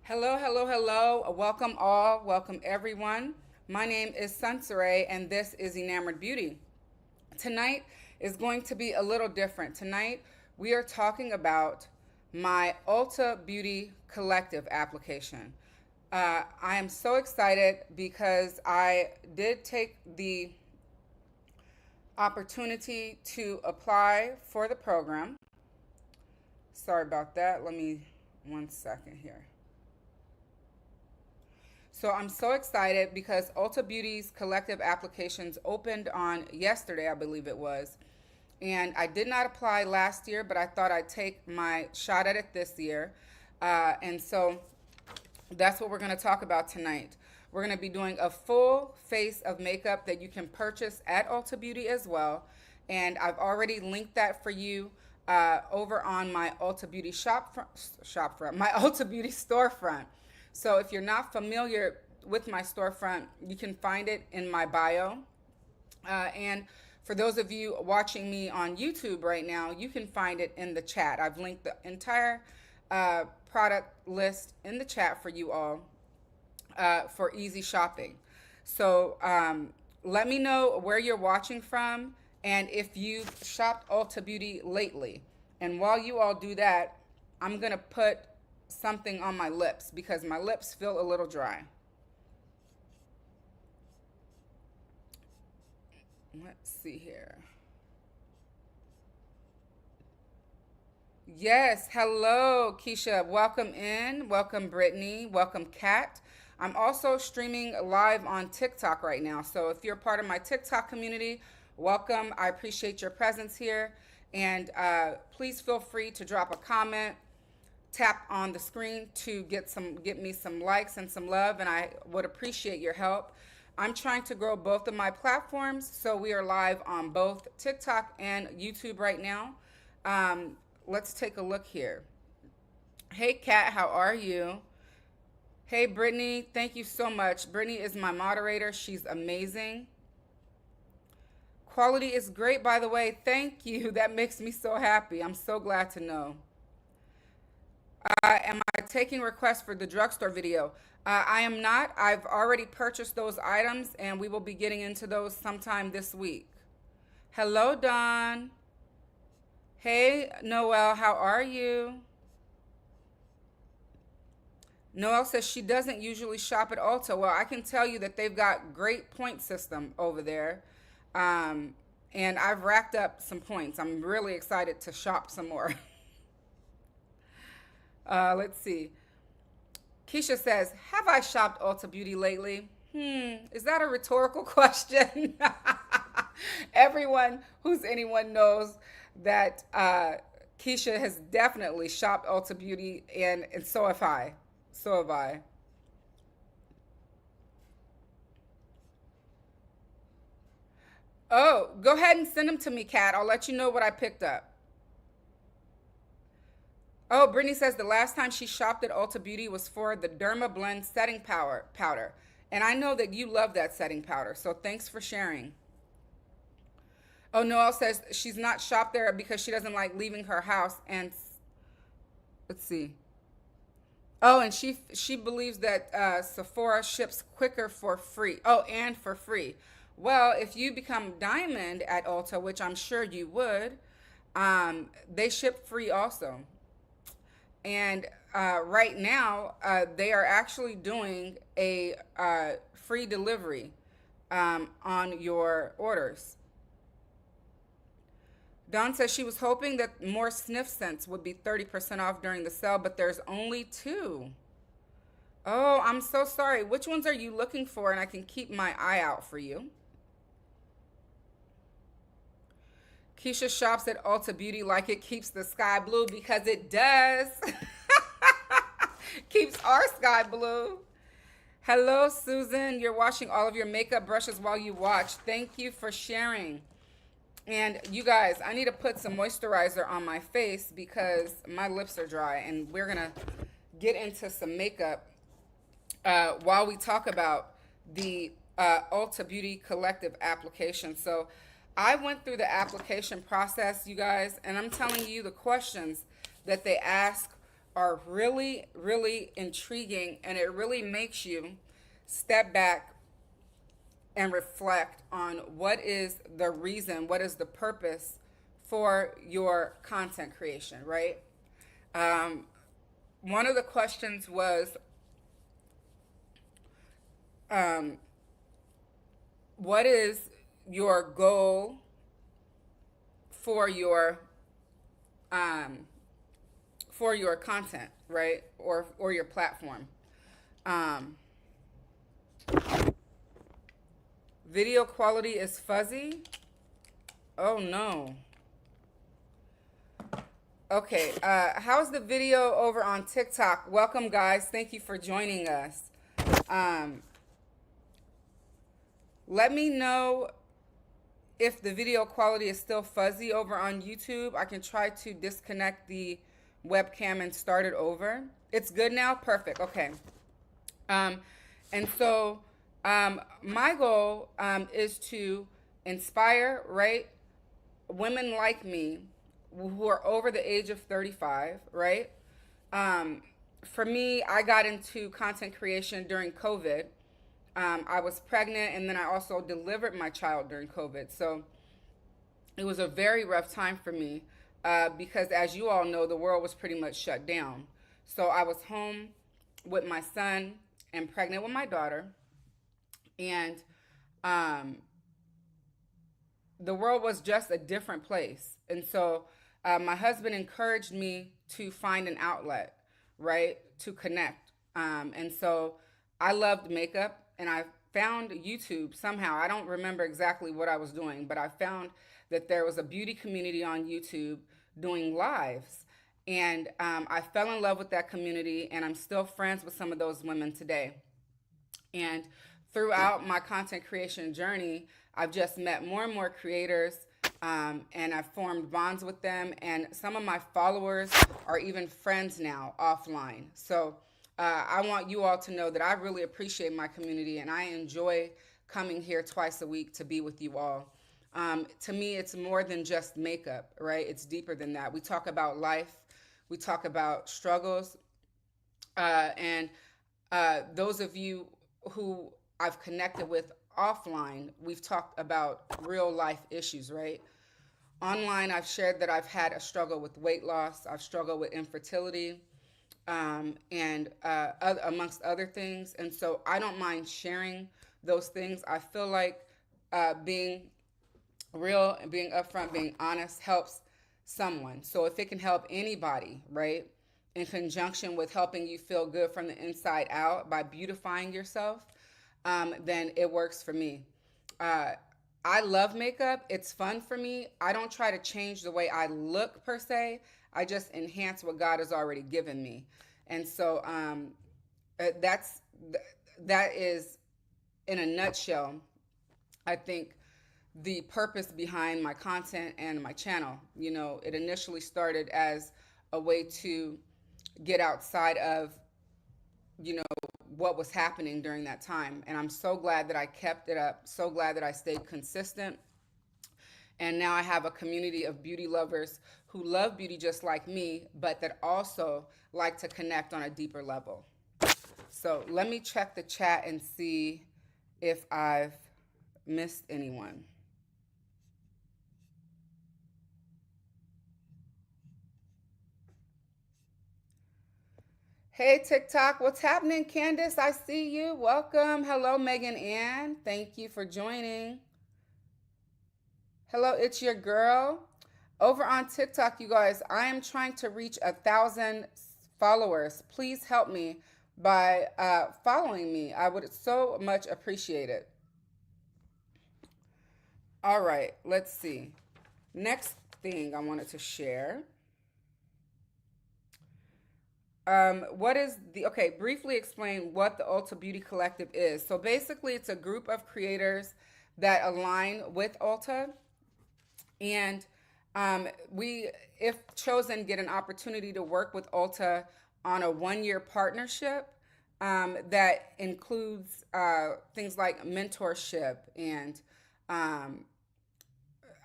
Hello, hello, hello. Welcome all. Welcome everyone. My name is Sunsere and this is Enamored Beauty. Tonight is going to be a little different. Tonight we are talking about my Ulta Beauty Collective application. I am so excited because I did take the opportunity to apply for the program. Sorry about that. Let me 1 second here. So I'm so excited because Ulta Beauty's collective applications opened on yesterday, I believe it was. And I did not apply last year, but I thought I'd take my shot at it this year. And so that's what we're going to talk about tonight. We're going to be doing a full face of makeup that you can purchase at Ulta Beauty as well. And I've already linked that for you over on my Ulta Beauty shop front, my Ulta Beauty storefront. So if you're not familiar with my storefront, you can find it in my bio. And for those of you watching me on YouTube right now, you can find it in the chat. I've linked the entire product list in the chat for you all for easy shopping. So let me know where you're watching from and if you've shopped Ulta Beauty lately. And while you all do that, I'm going to put something on my lips because my lips feel a little dry. Let's see here. Yes, hello, Keisha. Welcome in. Welcome, Brittany. Welcome, Kat. I'm also streaming live on TikTok right now. So if you're part of my TikTok community, welcome. I appreciate your presence here. And please feel free to drop a comment, tap on the screen to get me some likes and some love, and I would appreciate your help. I'm trying to grow both of my platforms, so we are live on both TikTok and YouTube right now. Let's take a look here. Hey, Kat, how are you? Hey, Brittany, thank you so much. Brittany is my moderator. She's amazing. Quality is great, by the way. Thank you. That makes me so happy. I'm so glad to know. Am I taking requests for the drugstore video? I am not. I've already purchased those items and we will be getting into those sometime this week. Hello, Don. Hey, Noelle, how are you? Noelle says she doesn't usually shop at Ulta. Well, I can tell you that they've got great point system over there. And I've racked up some points. I'm really excited to shop some more. Let's see. Keisha says, have I shopped Ulta Beauty lately? Is that a rhetorical question? Everyone who's anyone knows that Keisha has definitely shopped Ulta Beauty, and so have I. So have I. Oh, go ahead and send them to me, Kat. I'll let you know what I picked up. Oh, Brittany says the last time she shopped at Ulta Beauty was for the Derma Blend setting powder. And I know that you love that setting powder, so thanks for sharing. Oh, Noelle says she's not shopped there because she doesn't like leaving her house. And let's see. Oh, and she believes that Sephora ships quicker for free. Oh, and for free. Well, if you become Diamond at Ulta, which I'm sure you would, they ship free also. And right now, they are actually doing a free delivery on your orders. Dawn says she was hoping that more sniff scents would be 30% off during the sale, but there's only two. Oh, I'm so sorry. Which ones are you looking for? And I can keep my eye out for you. Keisha shops at Ulta Beauty like it keeps the sky blue because it does. Keeps our sky blue. Hello, Susan. You're washing all of your makeup brushes while you watch. Thank you for sharing. And you guys, I need to put some moisturizer on my face because my lips are dry, and we're going to get into some makeup while we talk about the Ulta Beauty Collective application. So I went through the application process, you guys, and I'm telling you the questions that they ask are really, really intriguing, and it really makes you step back and reflect on what is the reason, what is the purpose for your content creation, right? Um, One of the questions was, um, what is your goal for um, your content, right? Or your platform. Um, Video quality is fuzzy. Oh no. Okay, how's the video over on TikTok? Welcome, guys. Thank you for joining us. Um, Let me know if the video quality is still fuzzy over on YouTube. I can try to disconnect the webcam and start it over. It's good now? Perfect. Okay. Um, and so my goal is to inspire, right, women like me who are over the age of 35, right? Um, for me, I got into content creation during COVID. I was pregnant, and then I also delivered my child during COVID. So it was a very rough time for me because, as you all know, the world was pretty much shut down. So I was home with my son and pregnant with my daughter, and um, the world was just a different place. And so my husband encouraged me to find an outlet, right, to connect. And so I loved makeup, and I found YouTube somehow. I don't remember exactly what I was doing, but I found that there was a beauty community on YouTube doing lives. And I fell in love with that community, and I'm still friends with some of those women today. And throughout my content creation journey, I've just met more and more creators, and I've formed bonds with them. And some of my followers are even friends now offline. So I want you all to know that I really appreciate my community, and I enjoy coming here twice a week to be with you all. To me, it's more than just makeup, right? It's deeper than that. We talk about life, we talk about struggles, and those of you who I've connected with offline, we've talked about real life issues, right? Online, I've shared that I've had a struggle with weight loss, I've struggled with infertility, and amongst other things. And so I don't mind sharing those things. I feel like being real and being upfront, being honest helps someone. So if it can help anybody, right, in conjunction with helping you feel good from the inside out by beautifying yourself, then it works for me. Uh, I love makeup. It's fun for me. I don't try to change the way I look per se. I just enhance what God has already given me. And so that's that is in a nutshell, I think, the purpose behind my content and my channel. You know, it initially started as a way to get outside of, you know, what was happening during that time. And I'm so glad that I kept it up, so glad that I stayed consistent. And now I have a community of beauty lovers who love beauty just like me, but that also like to connect on a deeper level. So let me check the chat and see if I've missed anyone. Hey TikTok, what's happening, Candace? I see you. Welcome. Hello, Megan Ann. Thank you for joining. Hello, it's your girl. Over on TikTok, you guys, I am trying to reach 1,000 followers. Please help me by following me. I would so much appreciate it. All right, let's see. Next thing I wanted to share. What is the, okay, briefly explain what the Ulta Beauty Collective is. So basically, it's a group of creators that align with Ulta. And we, if chosen, get an opportunity to work with Ulta on a 1-year partnership that includes things like mentorship and um,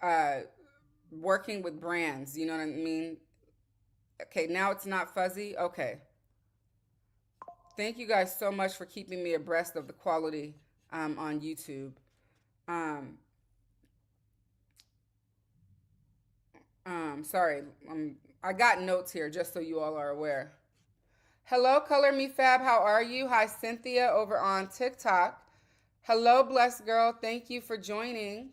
uh, working with brands, you know what I mean? Okay, now it's not fuzzy. Okay. Thank you guys so much for keeping me abreast of the quality on YouTube. Um, sorry, I got notes here just so you all are aware. Hello, Color Me Fab. How are you? Hi, Cynthia over on TikTok. Hello, Blessed Girl. Thank you for joining.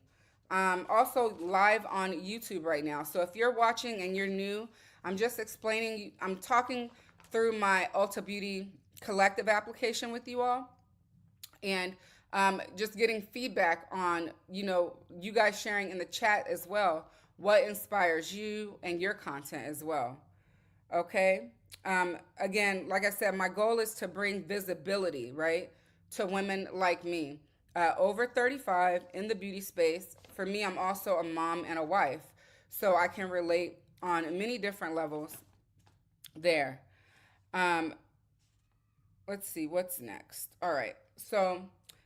Also live on YouTube right now. So if you're watching and you're new, I'm just explaining, I'm talking through my Ulta Beauty Collective application with you all, and just getting feedback on, you guys sharing in the chat as well, what inspires you and your content as well. Okay. Again, like I said, my goal is to bring visibility, right, to women like me, over 35 in the beauty space. For me, I'm also a mom and a wife, so I can relate on many different levels there. Um, let's see what's next. All right. So,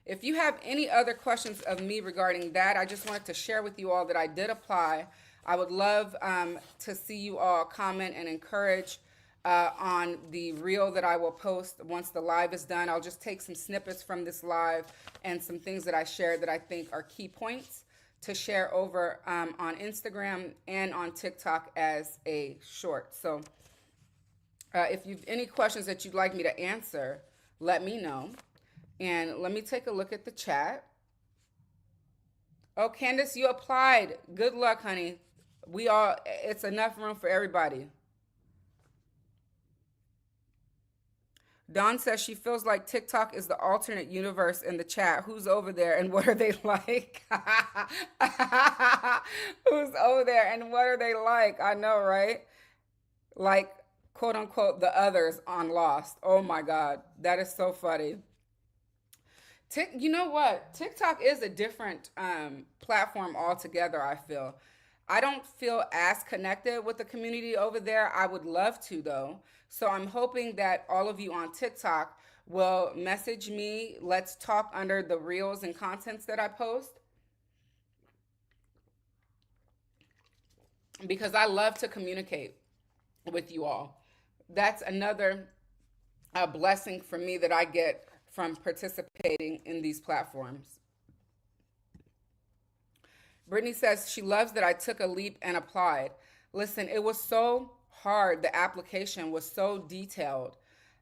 if you have any other questions of me regarding that, I just wanted to share with you all that I did apply. I would love to see you all comment and encourage on the reel that I will post once the live is done. I'll just take some snippets from this live and some things that I shared that I think are key points to share over on Instagram and on TikTok as a short. So if you've any questions that you'd like me to answer, let me know. And let me take a look at the chat. Oh, Candace, you applied. Good luck, honey. It's enough room for everybody. Dawn says she feels like TikTok is the alternate universe in the chat. Who's over there and what are they like? Who's over there and what are they like? I know, right? Like, quote unquote, the others on Lost. Oh my God. That is so funny. You know what? TikTok is a different platform altogether, I feel. I don't feel as connected with the community over there. I would love to, though. So I'm hoping that all of you on TikTok will message me. Let's talk under the reels and contents that I post, because I love to communicate with you all. That's another blessing for me that I get from participating in these platforms. Brittany says she loves that I took a leap and applied. Listen, it was so hard. The application was so detailed.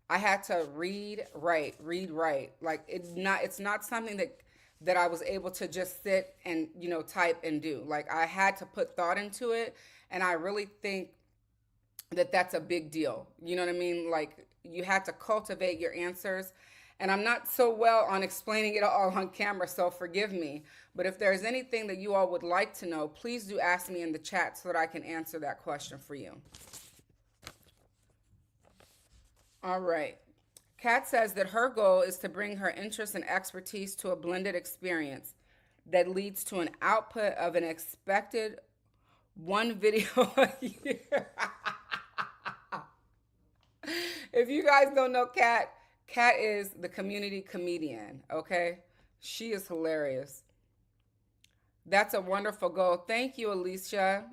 I had to read, write. Like it's not something that I was able to just sit and, type and do. Like I had to put thought into it, and I really think that that's a big deal. You know what I mean? Like you had to cultivate your answers. And I'm not so well on explaining it all on camera, so forgive me. But if there's anything that you all would like to know, please do ask me in the chat so that I can answer that question for you. All right. Kat says that her goal is to bring her interest and expertise to a blended experience that leads to an output of an expected one video a year. If you guys don't know Kat, Kat is the community comedian, okay? She is hilarious. That's a wonderful goal. Thank you, Alicia.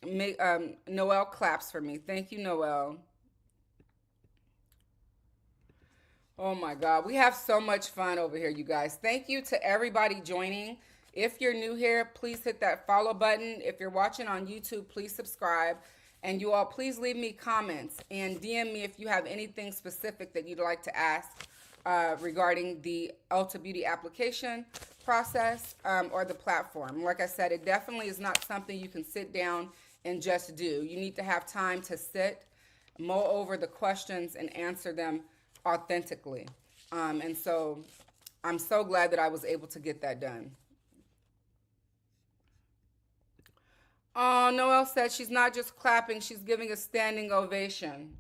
Noelle claps for me. Thank you, Noelle. Oh my God, we have so much fun over here, you guys. Thank you to everybody joining. If you're new here, please hit that follow button. If you're watching on YouTube, please subscribe. And you all, please leave me comments and DM me if you have anything specific that you'd like to ask regarding the Ulta Beauty application process or the platform. Like I said, it definitely is not something you can sit down and just do. You need to have time to sit, mull over the questions, and answer them authentically. And so I'm so glad that I was able to get that done. Oh, Noelle said she's not just clapping, she's giving a standing ovation.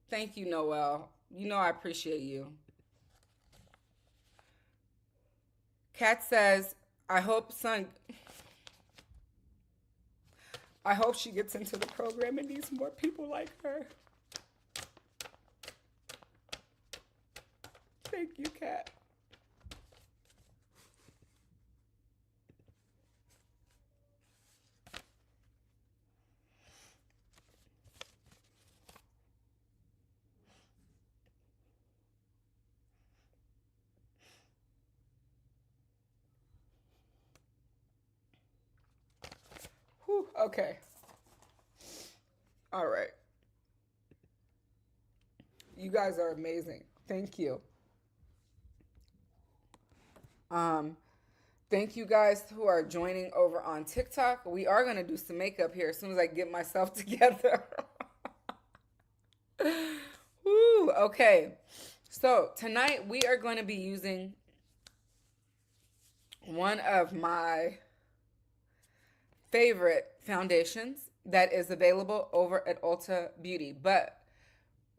Thank you, Noelle. You know I appreciate you. Kat says, I hope she gets into the program and needs more people like her. Thank you, Kat. Whew, okay. All right. You guys are amazing. Thank you. Um, Thank you guys who are joining over on TikTok. We are going to do some makeup here as soon as I get myself together. Woo, okay. So tonight we are going to be using one of my favorite foundations that is available over at Ulta Beauty. But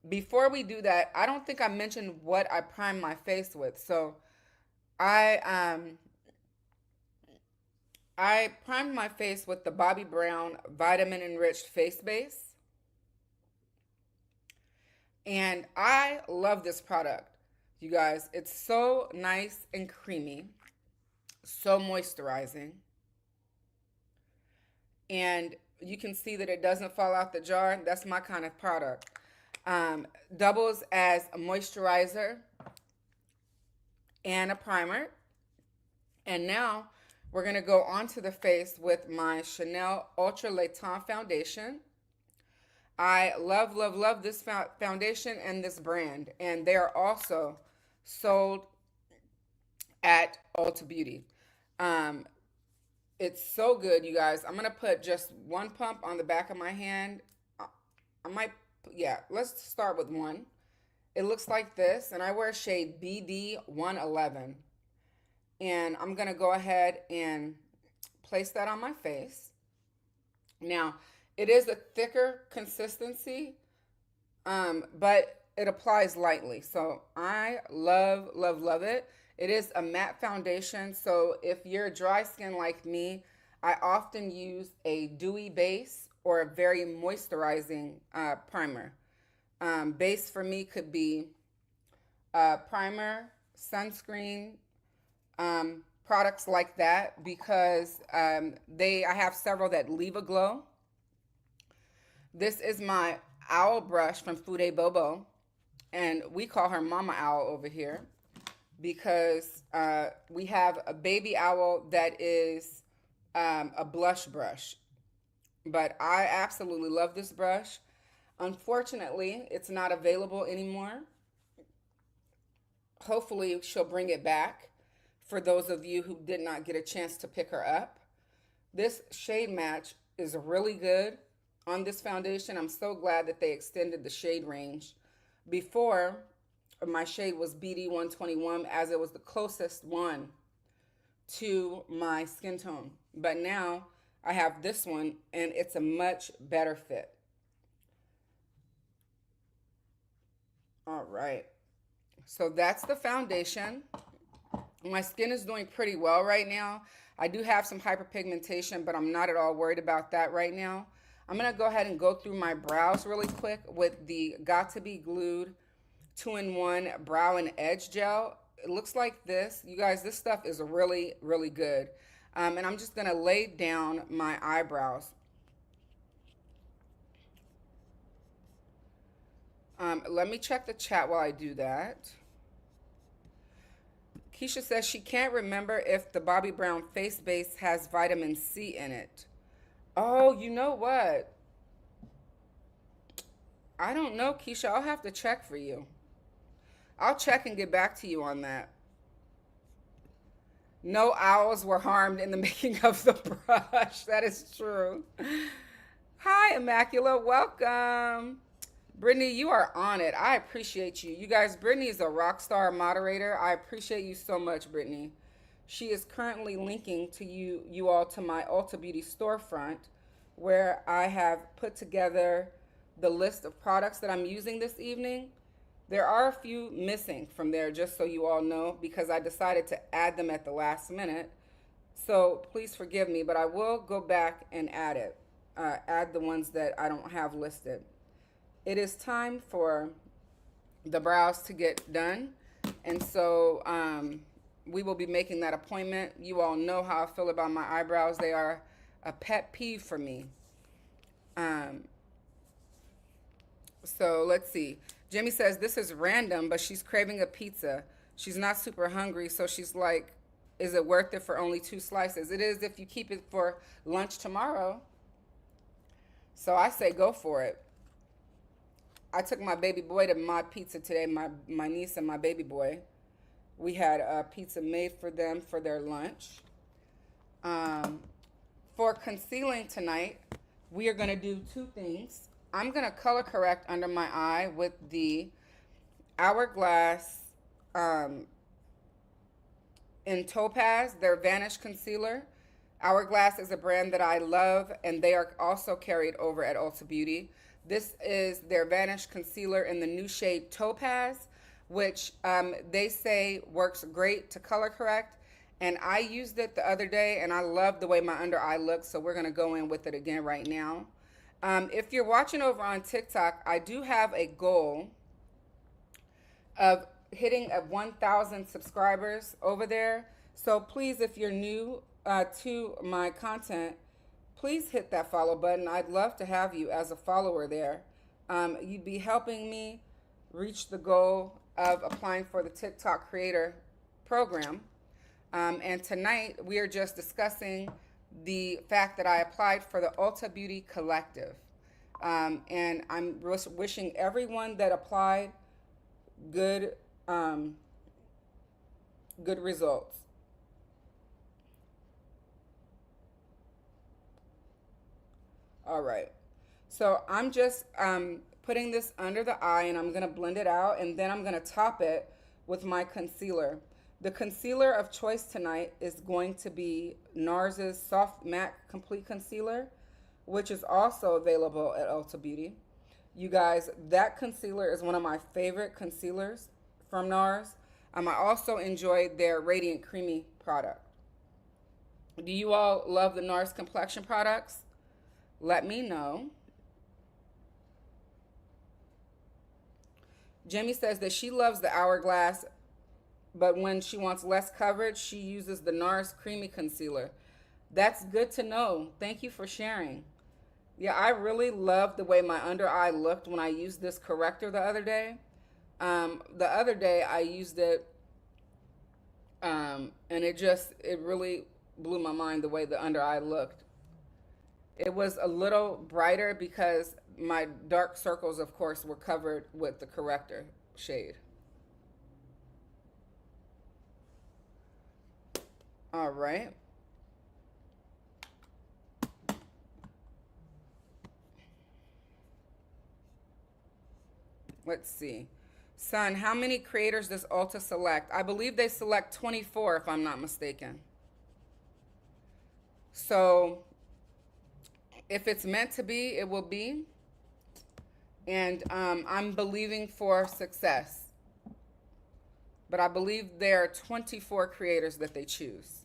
before we do that, I don't think I mentioned what I prime my face with. So I I primed my face with the Bobbi Brown Vitamin Enriched Face Base. And I love this product, you guys. It's so nice and creamy, so moisturizing. And you can see that it doesn't fall out the jar. That's my kind of product. Doubles as a moisturizer and a primer. And now we're going to go onto the face with my Chanel Ultra Laiton foundation. I love, love, love this foundation and this brand. And they are also sold at Ulta Beauty. It's so good, you guys. I'm going to put just one pump on the back of my hand. I might, yeah, let's start with one. It looks like this, and I wear shade BD 111. And I'm going to go ahead and place that on my face. Now, it is a thicker consistency, but it applies lightly. So I love, love, love it. It is a matte foundation. So if you're dry skin like me, I often use a dewy base or a very moisturizing primer. Base for me could be primer, sunscreen, products like that, because I have several that leave a glow. This is my owl brush from Fude Bobo, and we call her Mama Owl over here because we have a baby owl that is a blush brush. But I absolutely love this brush. Unfortunately, it's not available anymore. Hopefully, she'll bring it back for those of you who did not get a chance to pick her up. This shade match is really good on this foundation. I'm so glad that they extended the shade range. Before, my shade was BD 121 as it was the closest one to my skin tone. But now I have this one and it's a much better fit. All right. So that's the foundation. My skin is doing pretty well right now. I do have some hyperpigmentation, but I'm not at all worried about that right now. I'm going to go ahead and go through my brows really quick with the Got to Be Glued 2-in-1 Brow and Edge Gel. It looks like this. You guys, this stuff is really, really good. And I'm just going to lay down my eyebrows. Let me check the chat while I do that. Keisha says she can't remember if the Bobbi Brown face base has vitamin C in it. Oh, you know what? I don't know, Keisha. I'll have to check for you. I'll check and get back to you on that. No owls were harmed in the making of the brush. That is true. Hi, Immaculate. Welcome. Brittany, you are on it. I appreciate you. You guys, Brittany is a rock star moderator. I appreciate you so much, Brittany. She is currently linking to you all to my Ulta Beauty storefront, where I have put together the list of products that I'm using this evening. There are a few missing from there, just so you all know, because I decided to add them at the last minute. So please forgive me, but I will go back and add the ones that I don't have listed. It is time for the brows to get done, and so we will be making that appointment. You all know how I feel about my eyebrows. They are a pet peeve for me. So let's see. Jimmy says this is random, but she's craving a pizza. She's not super hungry, so she's like, is it worth it for only 2 slices? It is if you keep it for lunch tomorrow. So I say go for it. I took my baby boy to my pizza today, my niece and my baby boy. We had a pizza made for them for their lunch. Um, for concealing tonight, we are going to do two things. I'm going to color correct under my eye with the Hourglass um, in Topaz, their Vanish Concealer. Hourglass is a brand that I love, and they are also carried over at Ulta Beauty. This is their Vanish Concealer in the new shade Topaz, which they say works great to color correct. And I used it the other day, and I love the way my under eye looks, so we're going to go in with it again right now. If you're watching over on TikTok, I do have a goal of hitting 1,000 subscribers over there. So please, if you're new to my content, please hit that follow button. I'd love to have you as a follower there. You'd be helping me reach the goal of applying for the TikTok creator program. And tonight we are just discussing the fact that I applied for the Ulta Beauty Collective. And I'm wishing everyone that applied good results. All right. So I'm just putting this under the eye, and I'm going to blend it out, and then I'm going to top it with my concealer. The concealer of choice tonight is going to be NARS's Soft Matte Complete Concealer, which is also available at Ulta Beauty. You guys, that concealer is one of my favorite concealers from NARS. I also enjoy their Radiant Creamy product. Do you all love the NARS complexion products? Let me know. Jamie says that she loves the Hourglass, but when she wants less coverage, she uses the NARS Creamy Concealer. That's good to know. Thank you for sharing. Yeah, I really love the way my under eye looked when I used this corrector the other day. The other day I used it, and it really blew my mind the way the under eye looked. It was a little brighter because my dark circles, of course, were covered with the corrector shade. All right. Let's see. Son, how many creators does Ulta select? I believe they select 24 if I'm not mistaken. So if it's meant to be, it will be. And I'm believing for success. But I believe there are 24 creators that they choose.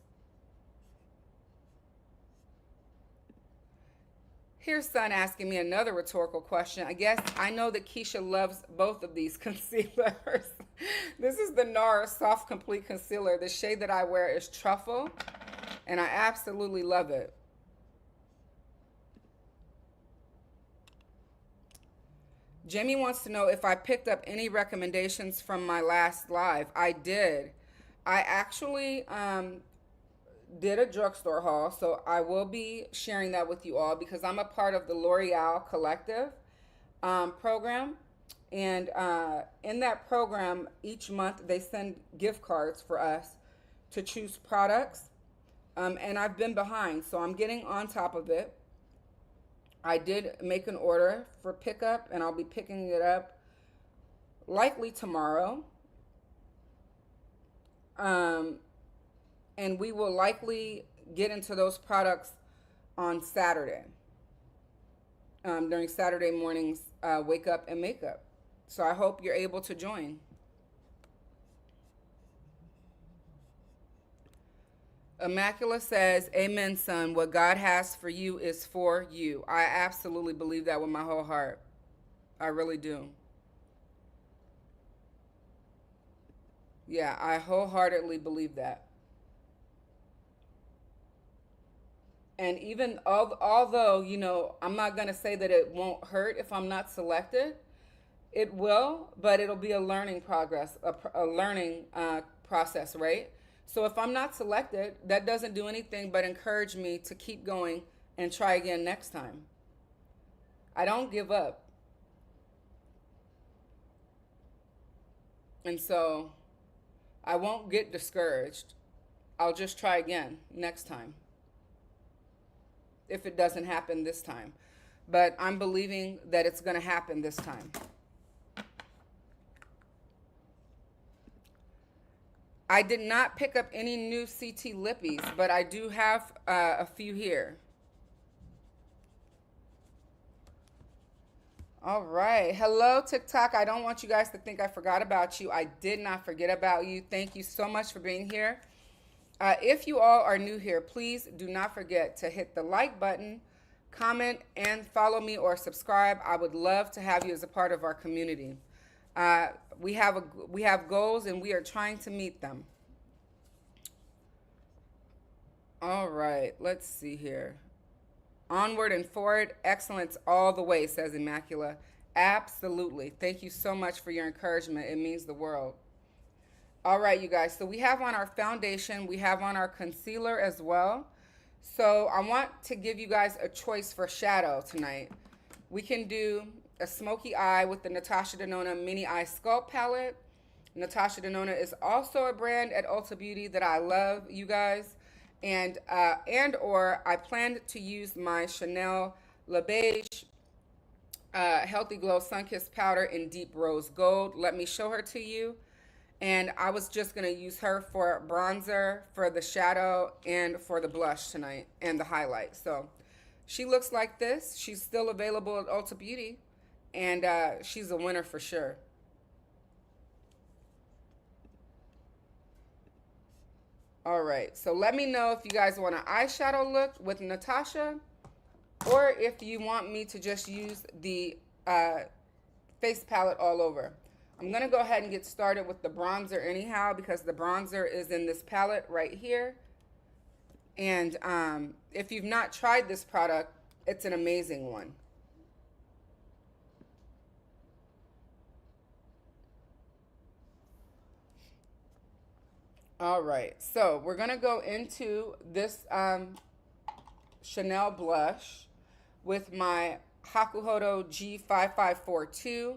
Here's Son asking me another rhetorical question. I guess I know that Keisha loves both of these concealers. This is the NARS Soft Complete Concealer. The shade that I wear is Truffle, and I absolutely love it. Jamie wants to know if I picked up any recommendations from my last live. I did. I actually did a drugstore haul, so I will be sharing that with you all because I'm a part of the L'Oreal Collective program. And in that program, each month they send gift cards for us to choose products. And I've been behind, so I'm getting on top of it. I did make an order for pickup, and I'll be picking it up likely tomorrow. And we will likely get into those products on Saturday, during Saturday morning's wake up and makeup. So I hope you're able to join. Immaculate says, amen, son. What God has for you is for you. I absolutely believe that with my whole heart. I really do. Yeah, I wholeheartedly believe that. And even although, I'm not going to say that it won't hurt if I'm not selected. It will, but it'll be a learning progress, a learning process, right? So if I'm not selected, that doesn't do anything but encourage me to keep going and try again next time. I don't give up. And so I won't get discouraged. I'll just try again next time if it doesn't happen this time. But I'm believing that it's going to happen this time. I did not pick up any new CT lippies, but I do have a few here. All right. Hello, TikTok. I don't want you guys to think I forgot about you. I did not forget about you. Thank you so much for being here. If you all are new here, please do not forget to hit the like button, comment, and follow me or subscribe. I would love to have you as a part of our community. We have goals, and we are trying to meet them. All right. Let's see here. Onward and forward, excellence all the way, says Immacula. Absolutely. Thank you so much for your encouragement. It means the world. All right, you guys. So we have on our foundation. We have on our concealer as well. So I want to give you guys a choice for shadow tonight. We can do a smoky eye with the Natasha Denona Mini Eye Sculpt Palette. Natasha Denona is also a brand at Ulta Beauty that I love, you guys. And or I planned to use my Chanel Le Beige Healthy Glow Sunkissed Powder in Deep Rose Gold. Let me show her to you. And I was just going to use her for bronzer, for the shadow, and for the blush tonight, and the highlight. So she looks like this. She's still available at Ulta Beauty, and she's a winner for sure. All right, so let me know if you guys want an eyeshadow look with Natasha, or if you want me to just use the face palette all over. I'm going to go ahead and get started with the bronzer anyhow, because the bronzer is in this palette right here. And if you've not tried this product, it's an amazing one. All right, so we're going to go into this Chanel blush with my Hakuhodo G5542.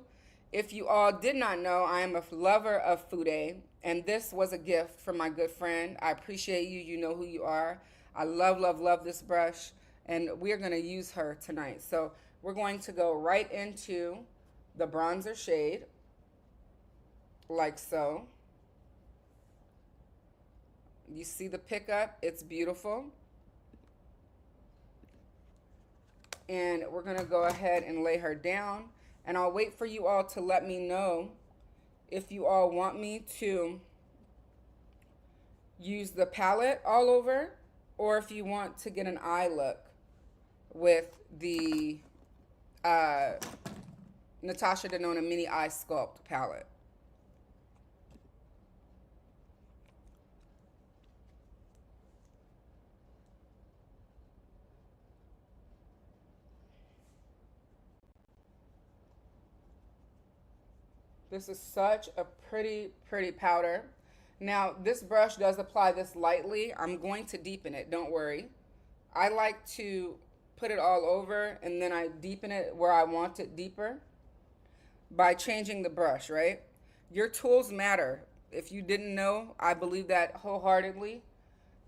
If you all did not know, I am a lover of Fude, and this was a gift from my good friend. I appreciate you. You know who you are. I love, love, love this brush, and we're going to use her tonight. So we're going to go right into the bronzer shade, like so. You see the pickup? It's beautiful. And we're going to go ahead and lay her down. And I'll wait for you all to let me know if you all want me to use the palette all over, or if you want to get an eye look with the Natasha Denona Mini Eye Sculpt palette. This is such a pretty, pretty powder. Now, this brush does apply this lightly. I'm going to deepen it, don't worry. I like to put it all over, and then I deepen it where I want it deeper by changing the brush, right? Your tools matter. If you didn't know, I believe that wholeheartedly.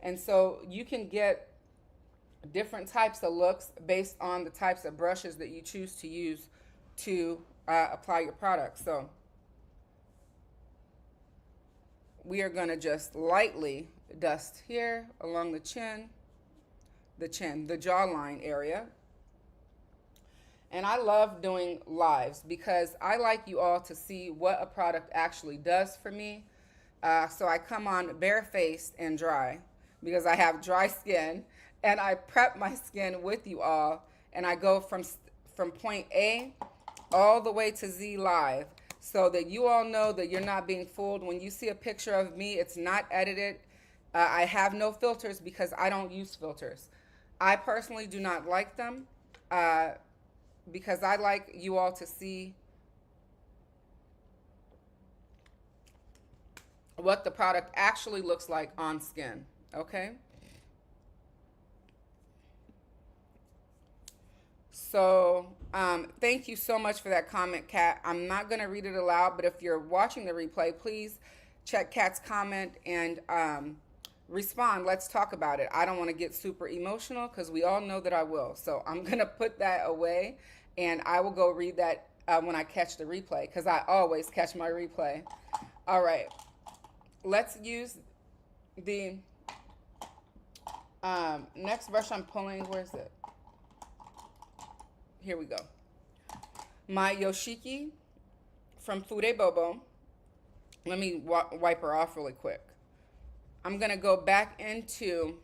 And so you can get different types of looks based on the types of brushes that you choose to use to apply your product. So we are going to just lightly dust here along the chin, the jawline area. And I love doing lives because I like you all to see what a product actually does for me. So I come on barefaced and dry because I have dry skin, and I prep my skin with you all, and I go from point A all the way to Z live, so that you all know that you're not being fooled. When you see a picture of me, it's not edited. I have no filters because I don't use filters. I personally do not like them because I like you all to see what the product actually looks like on skin, okay? So Thank you so much for that comment, Kat. I'm not going to read it aloud, but if you're watching the replay, please check Kat's comment and respond. Let's talk about it. I don't want to get super emotional because we all know that I will. So I'm going to put that away and I will go read that when I catch the replay because I always catch my replay. All right. Let's use the next brush I'm pulling. Where's it? Here we go. My Yoshiki from Fude Bobo. Let me wipe her off really quick. I'm going to go back into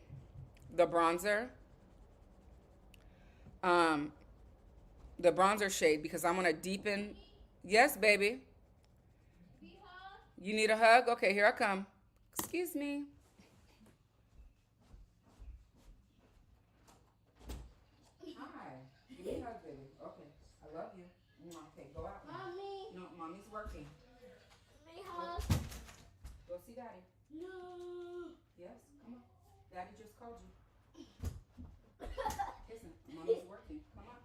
the bronzer. The bronzer shade because I want to deepen. Yes, baby. You need a hug? Okay, here I come. Excuse me. Hi. Give me a hug, baby. Okay. I love you. Okay, go out. Mommy. No, mommy's working. Give me a hug. Go see daddy. No. Yes, come on. Daddy just called you. Listen, mommy's working. Come on.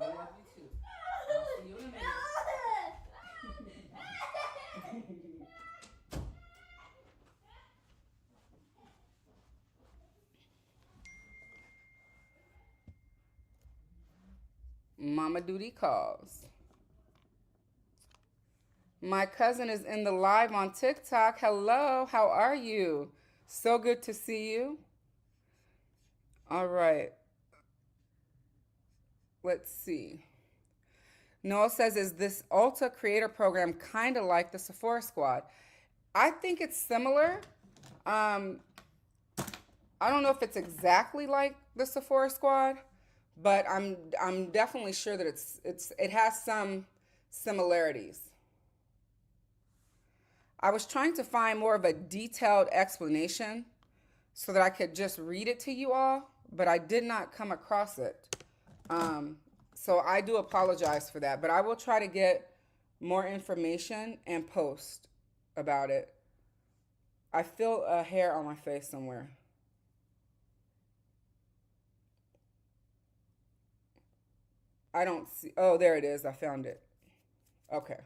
I love you too. I'll see you in a minute. Mama Duty calls. My cousin is in the live on TikTok. Hello, how are you? So good to see you. All right. Let's see. Noel says, is this Ulta Creator Program kind of like the Sephora Squad? I think it's similar. I don't know if it's exactly like the Sephora Squad, but I'm definitely sure that it has some similarities. I was trying to find more of a detailed explanation so that I could just read it to you all, but I did not come across it. So I do apologize for that, but I will try to get more information and post about it. I feel a hair on my face somewhere. I don't see. Oh, there it is. I found it. Okay.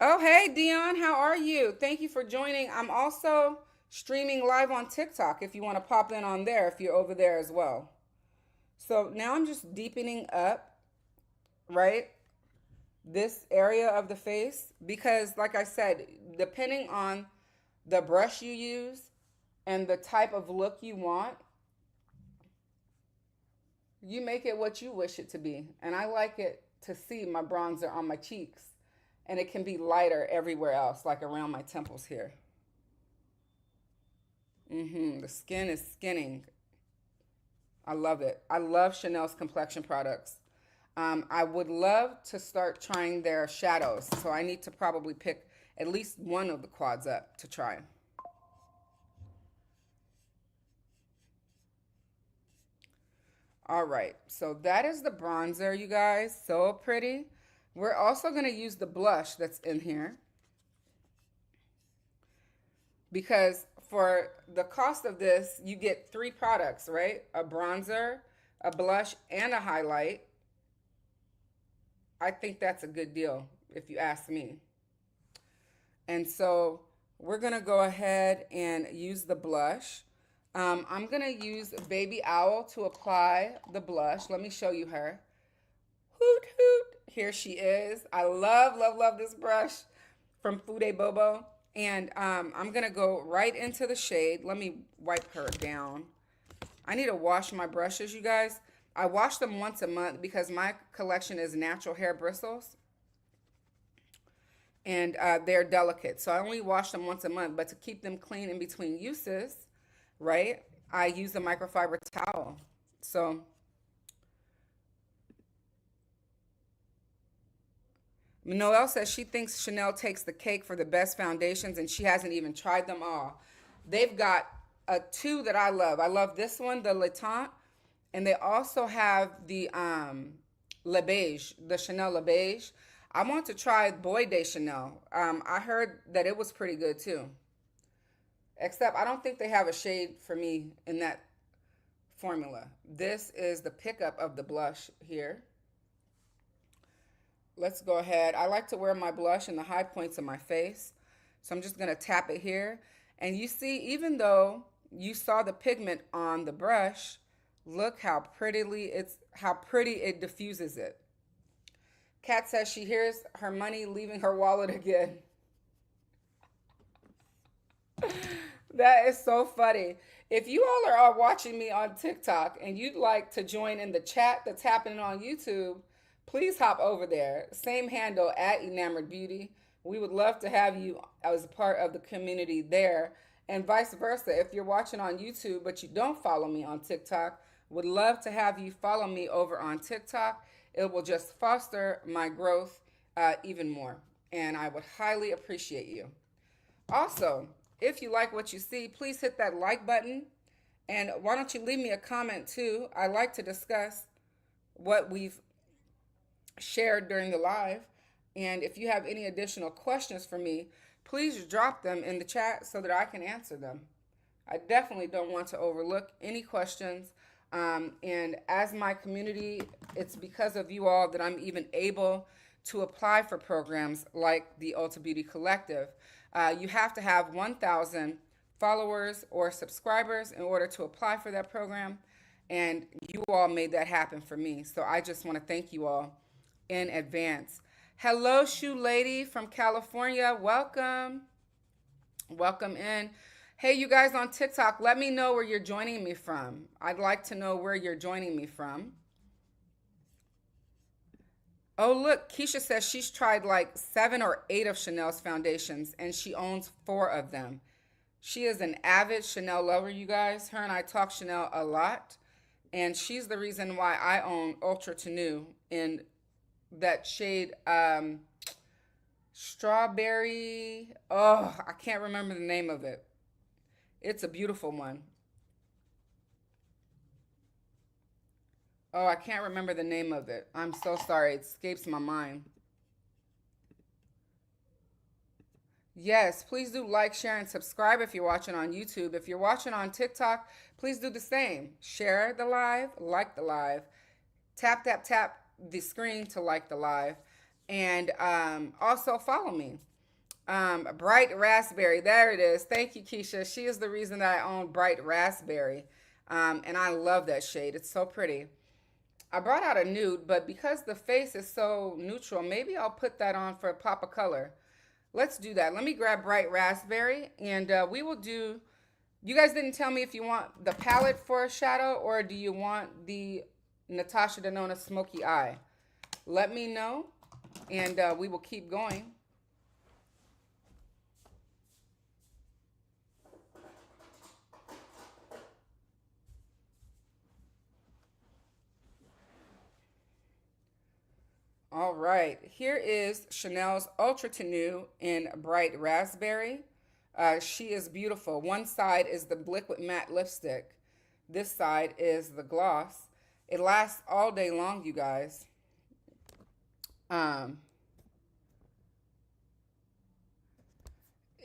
Oh, hey, Dion. How are you? Thank you for joining. I'm also streaming live on TikTok if you want to pop in on there, if you're over there as well. So now I'm just deepening up, right, this area of the face because, like I said, depending on the brush you use and the type of look you want, you make it what you wish it to be. And I like it to see my bronzer on my cheeks, and it can be lighter everywhere else, like around my temples here. The skin is skinning. I love it. I love Chanel's complexion products. I would love to start trying their shadows, so I need to probably pick at least one of the quads up to try. All right, so that is the bronzer, you guys. So pretty. We're also going to use the blush that's in here because for the cost of this, you get 3 products, right? A bronzer, a blush, and a highlight. I think that's a good deal if you ask me. And so we're going to go ahead and use the blush. I'm going to use Baby Owl to apply the blush. Let me show you her. Hoot, hoot. Here she is. I love, love, love this brush from Fude Bobo. And I'm going to go right into the shade. Let me wipe her down. I need to wash my brushes, you guys. I wash them once a month because my collection is natural hair bristles. And they're delicate. So I only wash them once a month. But to keep them clean in between uses, right, I use a microfiber towel. So Noelle says she thinks Chanel takes the cake for the best foundations and she hasn't even tried them all. They've got 2 that I love. I love this one, the Le Temps, and they also have the Le Beige, the Chanel Le Beige. I want to try Boy de Chanel. I heard that it was pretty good too. Except I don't think they have a shade for me in that formula. This is the pickup of the blush here. Let's go ahead. I like to wear my blush in the high points of my face. So I'm just going to tap it here. And you see, even though you saw the pigment on the brush, look how pretty it diffuses it. Kat says she hears her money leaving her wallet again. That is so funny. If you all are watching me on TikTok and you'd like to join in the chat that's happening on YouTube, please hop over there. Same handle at Enamored Beauty. We would love to have you as a part of the community there. And vice versa. If you're watching on YouTube but you don't follow me on TikTok, would love to have you follow me over on TikTok. It will just foster my growth even more. And I would highly appreciate you. Also, if you like what you see, please hit that like button. And why don't you leave me a comment too? I like to discuss what we've shared during the live. And if you have any additional questions for me, please drop them in the chat so that I can answer them. I definitely don't want to overlook any questions. And as my community, it's because of you all that I'm even able to apply for programs like the Ulta Beauty Collective. You have to have 1,000 followers or subscribers in order to apply for that program. And you all made that happen for me. So I just want to thank you all in advance. Hello, Shoe Lady from California. Welcome. Welcome in. Hey, you guys on TikTok, let me know where you're joining me from. I'd like to know where you're joining me from. Oh, look, Keisha says she's tried like 7 or 8 of Chanel's foundations, and she owns 4 of them. She is an avid Chanel lover, you guys. Her and I talk Chanel a lot, and she's the reason why I own Ultra Tenue in that shade strawberry. Oh, I can't remember the name of it. It's a beautiful one. Oh, I can't remember the name of it. I'm so sorry. It escapes my mind. Yes, please do like, share, and subscribe if you're watching on YouTube. If you're watching on TikTok, please do the same. Share the live, like the live. Tap, tap, tap the screen to like the live. And also follow me. Bright Raspberry. There it is. Thank you, Keisha. She is the reason that I own Bright Raspberry. And I love that shade. It's so pretty. I brought out a nude, but because the face is so neutral, maybe I'll put that on for a pop of color. Let's do that. Let me grab Bright Raspberry, and we will do... You guys didn't tell me if you want the palette for a shadow, or do you want the Natasha Denona Smoky Eye? Let me know, and we will keep going. All right, here is Chanel's Ultra Tenue in Bright Raspberry. She is beautiful. One side is the liquid matte lipstick. This side is the gloss. It lasts all day long, you guys.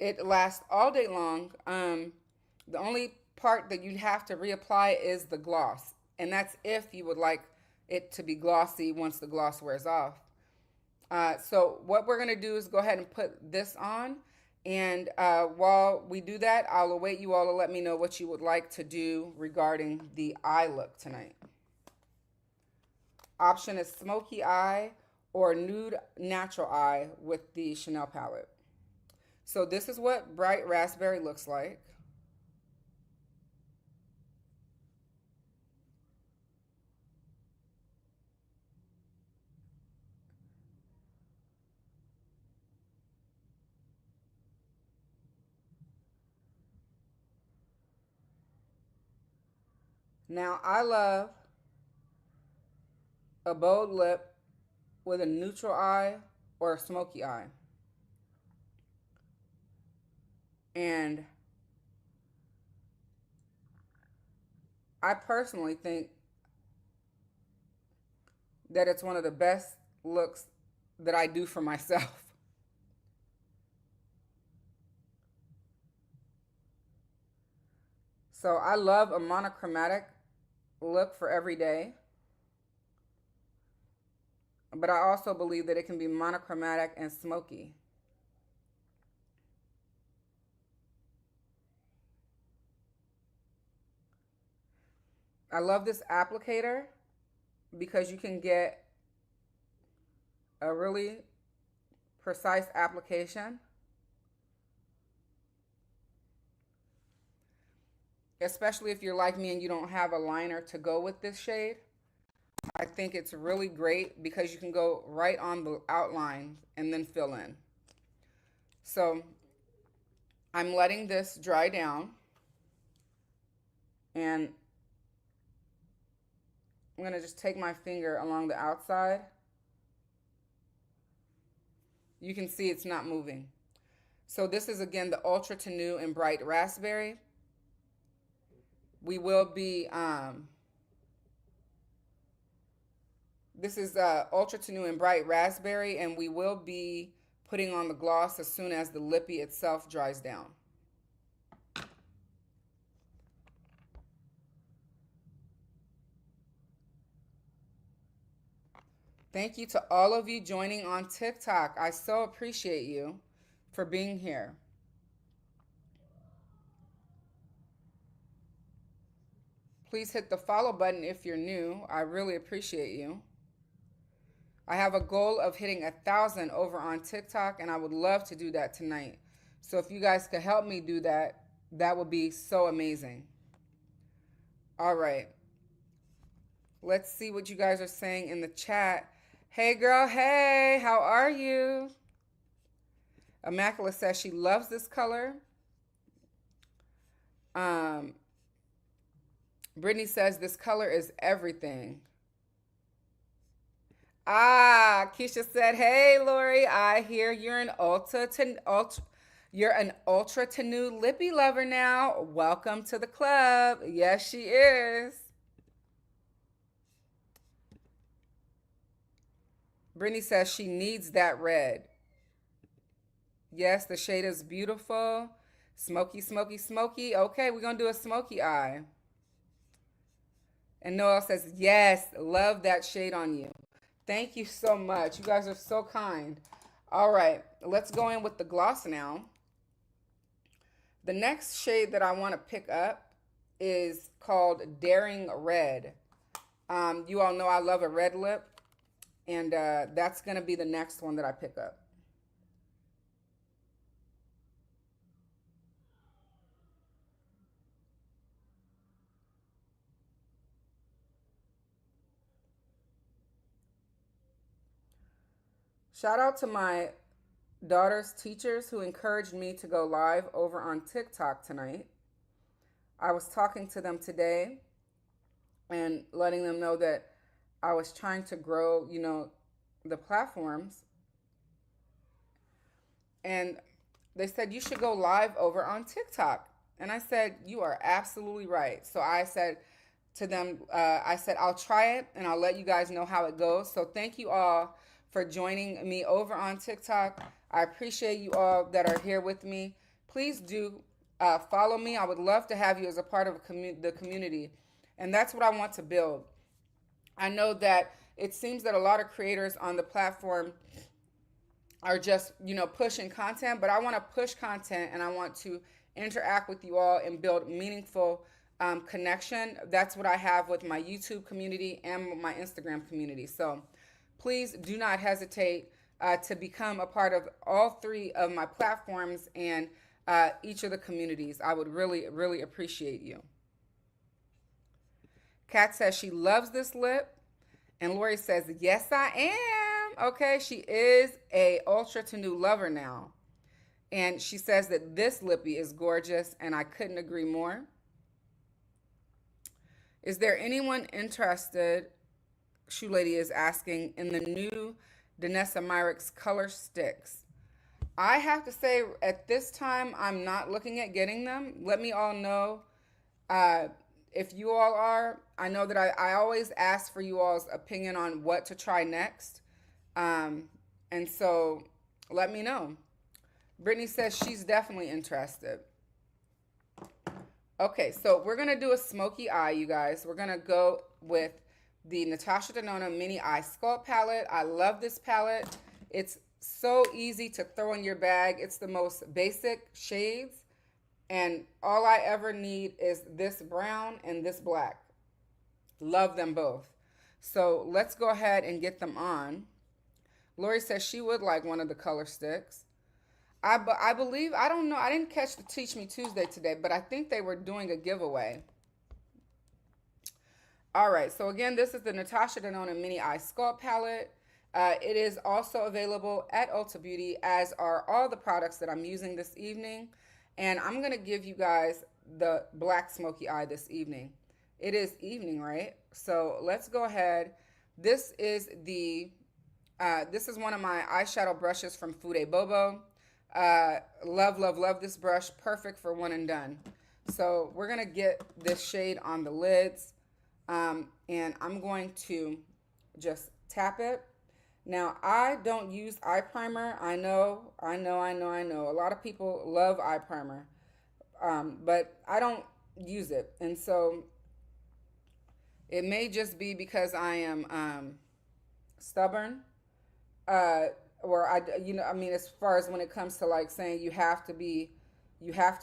It lasts all day long. The only part that you'd have to reapply is the gloss. And that's if you would like it to be glossy once the gloss wears off. So what we're going to do is go ahead and put this on. And while we do that, I'll await you all to let me know what you would like to do regarding the eye look tonight. Option is smoky eye or nude natural eye with the Chanel palette. So this is what Bright Raspberry looks like. Now, I love a bold lip with a neutral eye or a smoky eye. And I personally think that it's one of the best looks that I do for myself. So I love a monochromatic look for every day. But I also believe that it can be monochromatic and smoky. I love this applicator because you can get a really precise application, especially if you're like me and you don't have a liner to go with this shade. I think it's really great because you can go right on the outline and then fill in. So I'm letting this dry down, and I'm going to just take my finger along the outside. You can see it's not moving. So this is again the Ultra Tenue and Bright Raspberry. We will be, this is Ultra Tenue and Bright Raspberry, and we will be putting on the gloss as soon as the lippy itself dries down. Thank you to all of you joining on TikTok. I so appreciate you for being here. Please hit the follow button if you're new. I really appreciate you. I have a goal of hitting 1,000 over on TikTok, and I would love to do that tonight. So if you guys could help me do that, that would be so amazing. All right. Let's see what you guys are saying in the chat. Hey girl, hey, how are you? Immaculate says she loves this color. Brittany says this color is everything. Keisha said, hey Lori, I hear you're an ultra Tenue lippy lover now. Welcome to the club. Yes, she is. Brittany says she needs that red. Yes, the shade is beautiful. Smoky, smoky, smoky. Okay, we're going to do a smoky eye. And Noel says, yes, love that shade on you. Thank you so much. You guys are so kind. All right, let's go in with the gloss now. The next shade that I want to pick up is called Daring Red. You all know I love a red lip. And that's going to be the next one that I pick up. Shout out to my daughter's teachers who encouraged me to go live over on TikTok tonight. I was talking to them today and letting them know that I was trying to grow, the platforms. And they said, you should go live over on TikTok. And I said, you are absolutely right. So I said to them, I'll try it and I'll let you guys know how it goes. So thank you all for joining me over on TikTok. I appreciate you all that are here with me. Please do follow me. I would love to have you as a part of the community. And that's what I want to build. I know that it seems that a lot of creators on the platform are just, pushing content, but I want to push content and I want to interact with you all and build meaningful connection. That's what I have with my YouTube community and my Instagram community. So please do not hesitate to become a part of all three of my platforms and each of the communities. I would really, really appreciate you. Kat says she loves this lip. And Lori says, yes, I am. Okay, she is a Ultra Tenue lover now. And she says that this lippy is gorgeous, and I couldn't agree more. Is there anyone interested, Shoe Lady is asking, in the new Danessa Myricks color sticks? I have to say, at this time, I'm not looking at getting them. Let me all know if you all are. I know that I always ask for you all's opinion on what to try next. And so let me know. Brittany says she's definitely interested. Okay, so we're gonna do a smoky eye, you guys. We're gonna go with the Natasha Denona Mini Eye Sculpt palette. I love this palette. It's so easy to throw in your bag. It's the most basic shades, and all I ever need is this brown and this black. Love them both. So let's go ahead and get them on. Lori says she would like one of the color sticks. I believe, I don't know, I didn't catch the Teach Me Tuesday today, but I think they were doing a giveaway. All right, so again, this is the Natasha Denona Mini Eye Sculpt Palette. It is also available at Ulta Beauty, as are all the products that I'm using this evening. And I'm going to give you guys the black smoky eye this evening. It is evening, right? So let's go ahead. This is one of my eyeshadow brushes from Fude Bobo. Love, love, love this brush. Perfect for one and done. So we're going to get this shade on the lids. And I'm going to just tap it. Now, I don't use eye primer. I know. A lot of people love eye primer. But I don't use it. And so it may just be because I am stubborn. Or as far as when it comes to like saying you have to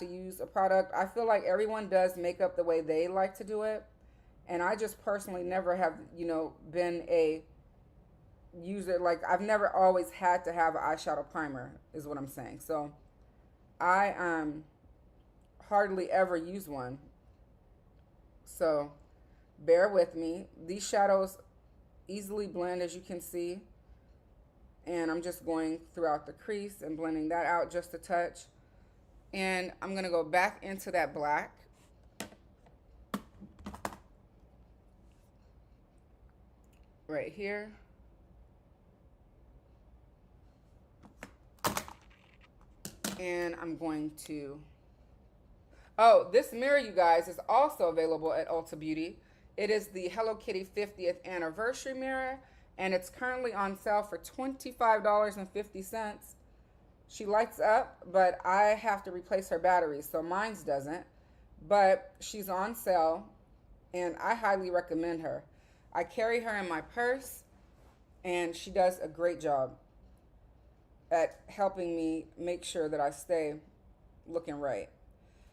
use a product. I feel like everyone does makeup the way they like to do it. And I just personally never have, been a user. Like, I've never always had to have an eyeshadow primer, is what I'm saying. So I hardly ever use one. So bear with me. These shadows easily blend, as you can see. And I'm just going throughout the crease and blending that out just a touch. And I'm going to go back into that black. Right here. And I'm going to... Oh, this mirror, you guys, is also available at Ulta Beauty. It is the Hello Kitty 50th anniversary mirror. And it's currently on sale for $25.50. She lights up, but I have to replace her batteries, so mine's doesn't. But she's on sale, and I highly recommend her. I carry her in my purse, and she does a great job at helping me make sure that I stay looking right.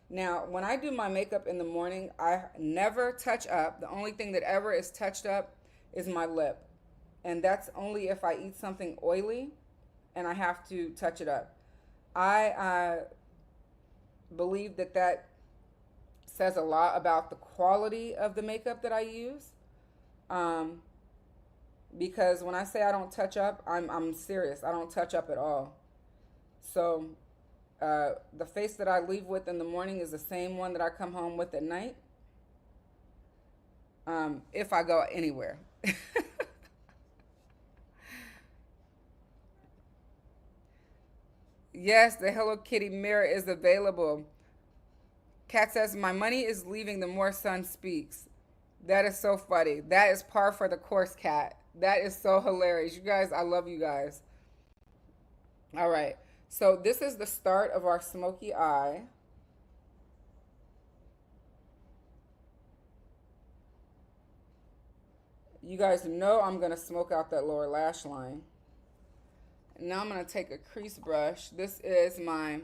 Now, when I do my makeup in the morning, I never touch up. The only thing that ever is touched up is my lip. And that's only if I eat something oily and I have to touch it up. I believe that says a lot about the quality of the makeup that I use. Because when I say I don't touch up, I'm serious. I don't touch up at all. So the face that I leave with in the morning is the same one that I come home with at night. If I go anywhere. Yes, the Hello Kitty mirror is available. Kat says, my money is leaving the more sun speaks. That is so funny. That is par for the course, Kat. That is so hilarious. You guys, I love you guys. All right. So this is the start of our smoky eye. You guys know I'm going to smoke out that lower lash line. Now I'm going to take a crease brush. This is my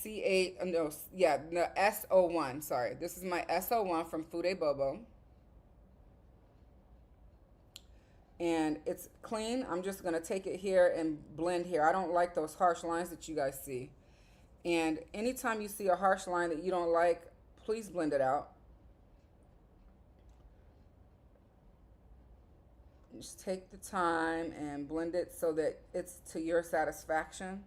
the S01. Sorry. This is my S01 from Fude Bobo. And it's clean. I'm just going to take it here and blend here. I don't like those harsh lines that you guys see. And anytime you see a harsh line that you don't like, please blend it out. Just take the time and blend it so that it's to your satisfaction.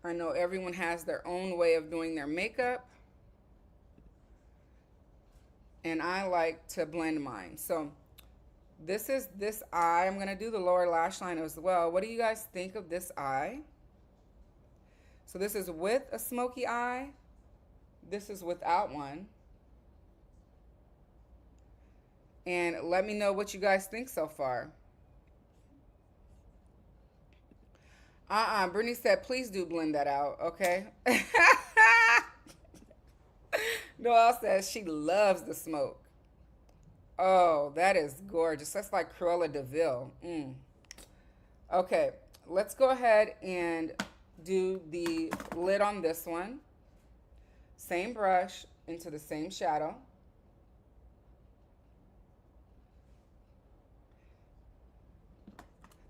I know everyone has their own way of doing their makeup, and I like to blend mine. So this is this eye. I'm going to do the lower lash line as well. What do you guys think of this eye? So this is with a smoky eye. This is without one. And let me know what you guys think so far. Brittany said, please do blend that out, okay? Noelle says she loves the smoke. Oh, that is gorgeous. That's like Cruella de Vil. Okay, let's go ahead and do the lid on this one. Same brush into the same shadow.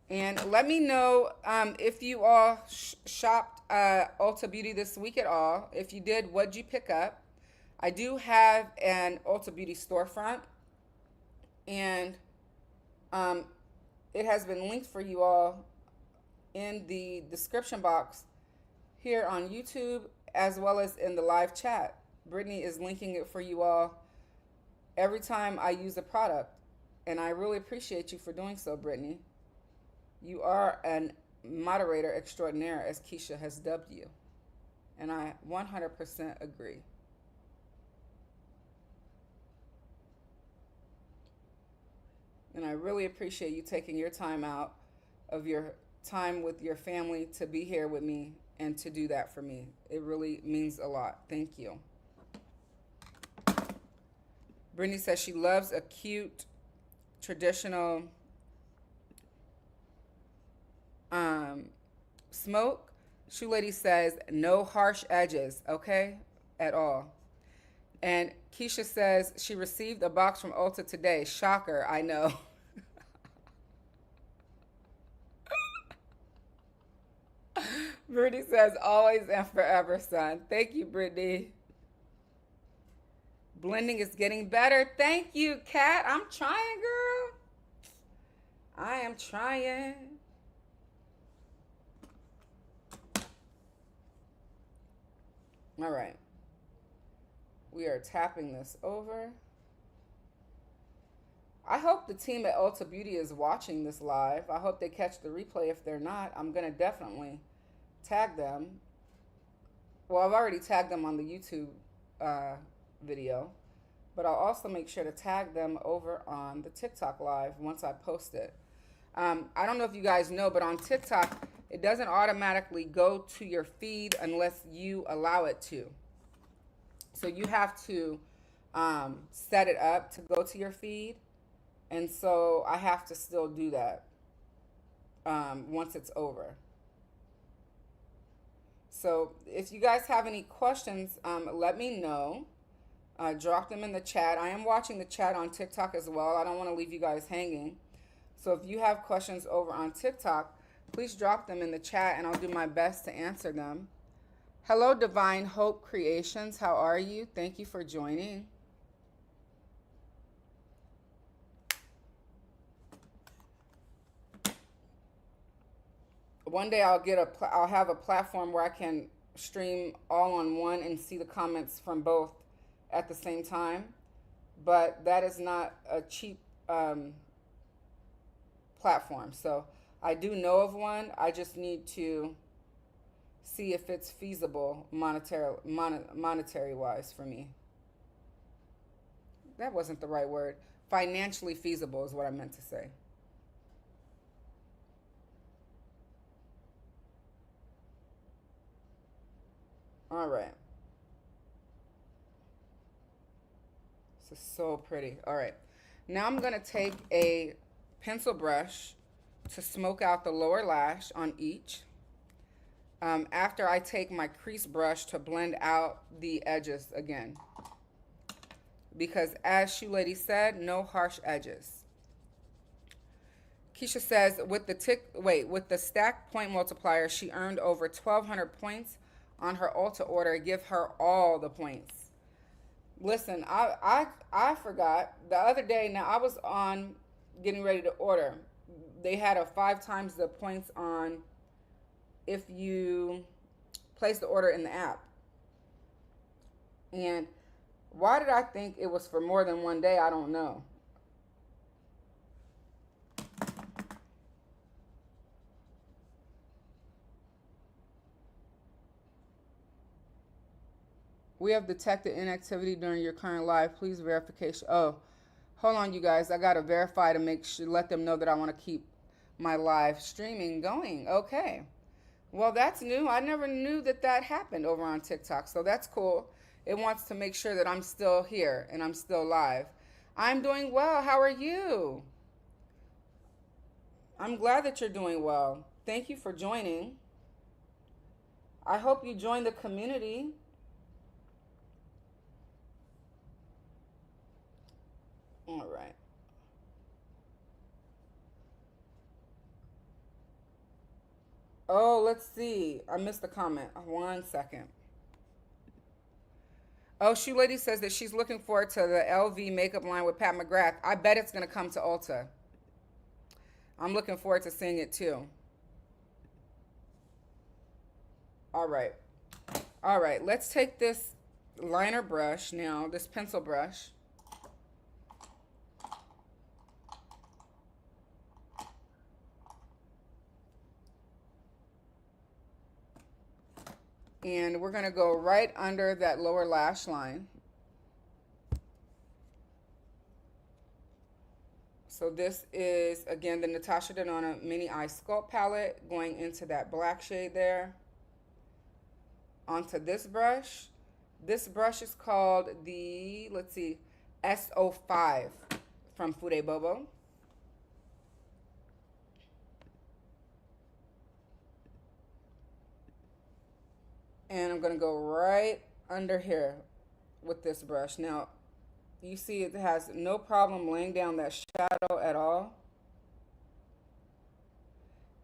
And let me know if you all shopped Ulta Beauty this week at all. If you did, what'd you pick up? I do have an Ulta Beauty storefront, and it has been linked for you all in the description box here on YouTube, as well as in the live chat. Brittany is linking it for you all every time I use a product, and I really appreciate you for doing so, Brittany. You are a moderator extraordinaire, as Keisha has dubbed you, and I 100% agree. And I really appreciate you taking your time out of your time with your family to be here with me and to do that for me. It really means a lot. Thank you. Brittany says she loves a cute, traditional smoke. Shoe Lady says no harsh edges, okay, at all. And Keisha says she received a box from Ulta today. Shocker, I know. Brittany says always and forever, son. Thank you, Brittany. Blending is getting better. Thank you, Kat. I'm trying, girl. I am trying. All right. We are tapping this over. I hope the team at Ulta Beauty is watching this live. I hope they catch the replay. If they're not, I'm going to definitely tag them. Well, I've already tagged them on the YouTube video, but I'll also make sure to tag them over on the TikTok live once I post it. I don't know if you guys know, but on TikTok, it doesn't automatically go to your feed unless you allow it to. So you have to set it up to go to your feed. And so I have to still do that once it's over. So if you guys have any questions, let me know. Drop them in the chat. I am watching the chat on TikTok as well. I don't want to leave you guys hanging. So if you have questions over on TikTok, please drop them in the chat and I'll do my best to answer them. Hello, Divine Hope Creations. How are you? Thank you for joining. One day I'll have a platform where I can stream all on one and see the comments from both at the same time. But that is not a cheap platform. So I do know of one. I just need to see if it's feasible monetary wise for me. That wasn't the right word. Financially feasible is what I meant to say. All right. This is so pretty. All right. Now I'm going to take a pencil brush to smoke out the lower lash on each. After I take my crease brush to blend out the edges again. Because as Shoe Lady said, no harsh edges. Keisha says with the stack point multiplier, she earned over 1,200 points on her Ulta order. Give her all the points. Listen, I forgot the other day. Now I was on getting ready to order. They had a 5 times the points on if you place the order in the app. And why did I think it was for more than one day? I don't know. We have detected inactivity during your current live. Please verification. Oh, hold on, you guys. I got to verify to make sure, let them know that I want to keep my live streaming going. Okay. Well, that's new. I never knew that that happened over on TikTok. So that's cool. It wants to make sure that I'm still here and I'm still live. I'm doing well. How are you? I'm glad that you're doing well. Thank you for joining. I hope you join the community. All right. Oh, let's see. I missed the comment. 1 second. Oh, Shoe Lady says that she's looking forward to the LV makeup line with Pat McGrath. I bet it's going to come to Ulta. I'm looking forward to seeing it too. All right. All right. Let's take this liner brush now, this pencil brush. And we're going to go right under that lower lash line. So this is, again, the Natasha Denona Mini Eye Sculpt Palette, going into that black shade there. Onto this brush. This brush is called the, let's see, S05 from Fude Bobo. And I'm going to go right under here with this brush. Now, you see it has no problem laying down that shadow at all.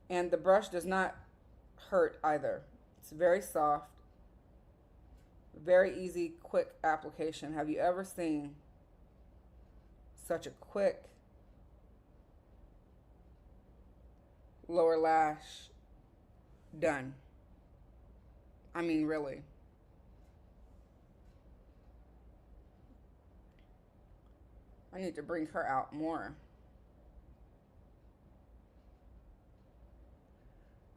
And the brush does not hurt either. It's very soft. Very easy, quick application. Have you ever seen such a quick lower lash done? I mean, really. I need to bring her out more.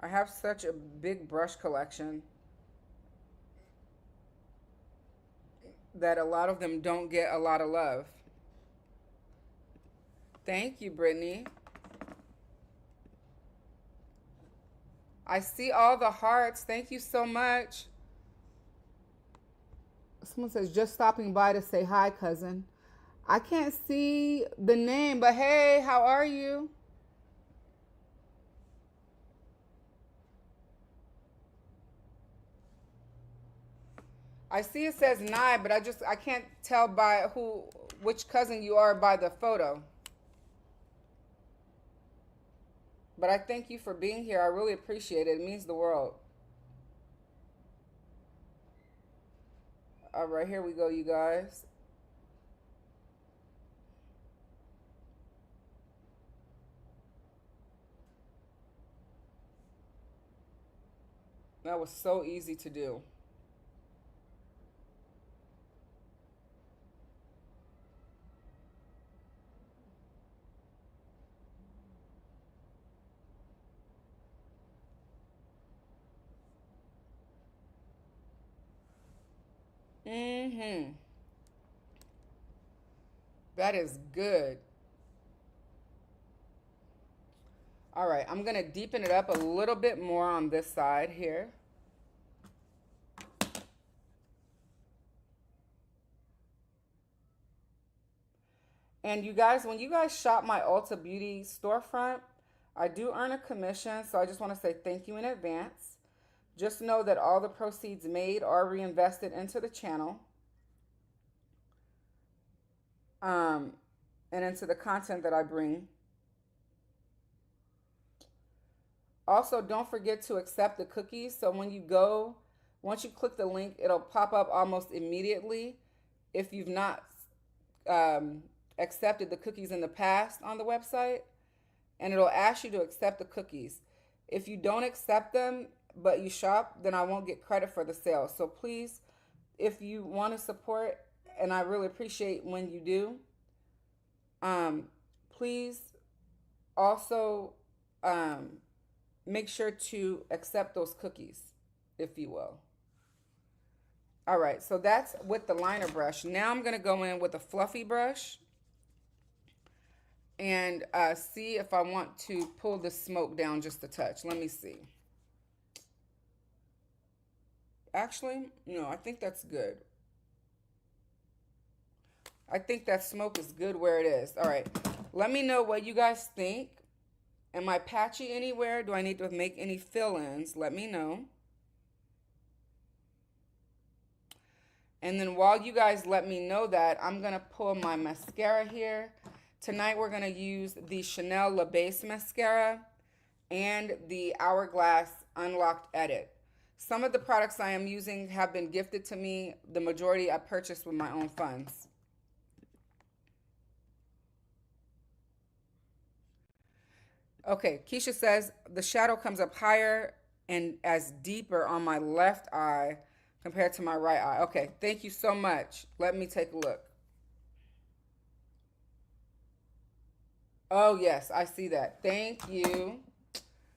I have such a big brush collection that a lot of them don't get a lot of love. Thank you, Brittany. I see all the hearts. Thank you so much. Someone says, just stopping by to say hi, cousin. I can't see the name, but hey, how are you? I see it says Nye, but I can't tell by which cousin you are by the photo. But I thank you for being here. I really appreciate it. It means the world. All right, here we go, you guys. That was so easy to do. Mm-hmm. That is good. All right, I'm going to deepen it up a little bit more on this side here. And you guys, when you guys shop my Ulta Beauty storefront, I do earn a commission, so I just want to say thank you in advance. Just know that all the proceeds made are reinvested into the channel and into the content that I bring. Also, don't forget to accept the cookies. So when you go, once you click the link, it'll pop up almost immediately if you've not accepted the cookies in the past on the website, and it'll ask you to accept the cookies. If you don't accept them but you shop, then I won't get credit for the sale. So please, if you want to support, and I really appreciate when you do, please also make sure to accept those cookies, if you will. All right, so that's with the liner brush. Now I'm going to go in with a fluffy brush and see if I want to pull the smoke down just a touch. Let me see. Actually, no, I think that's good. I think that smoke is good where it is. All right. Let me know what you guys think. Am I patchy anywhere? Do I need to make any fill-ins? Let me know. And then while you guys let me know that, I'm going to pull my mascara here. Tonight we're going to use the Chanel La Base Mascara and the Hourglass Unlocked Edit. Some of the products I am using have been gifted to me. The majority I purchased with my own funds. Okay, Keisha says the shadow comes up higher and as deeper on my left eye compared to my right eye. Okay, thank you so much. Let me take a look. Oh, yes, I see that. Thank you.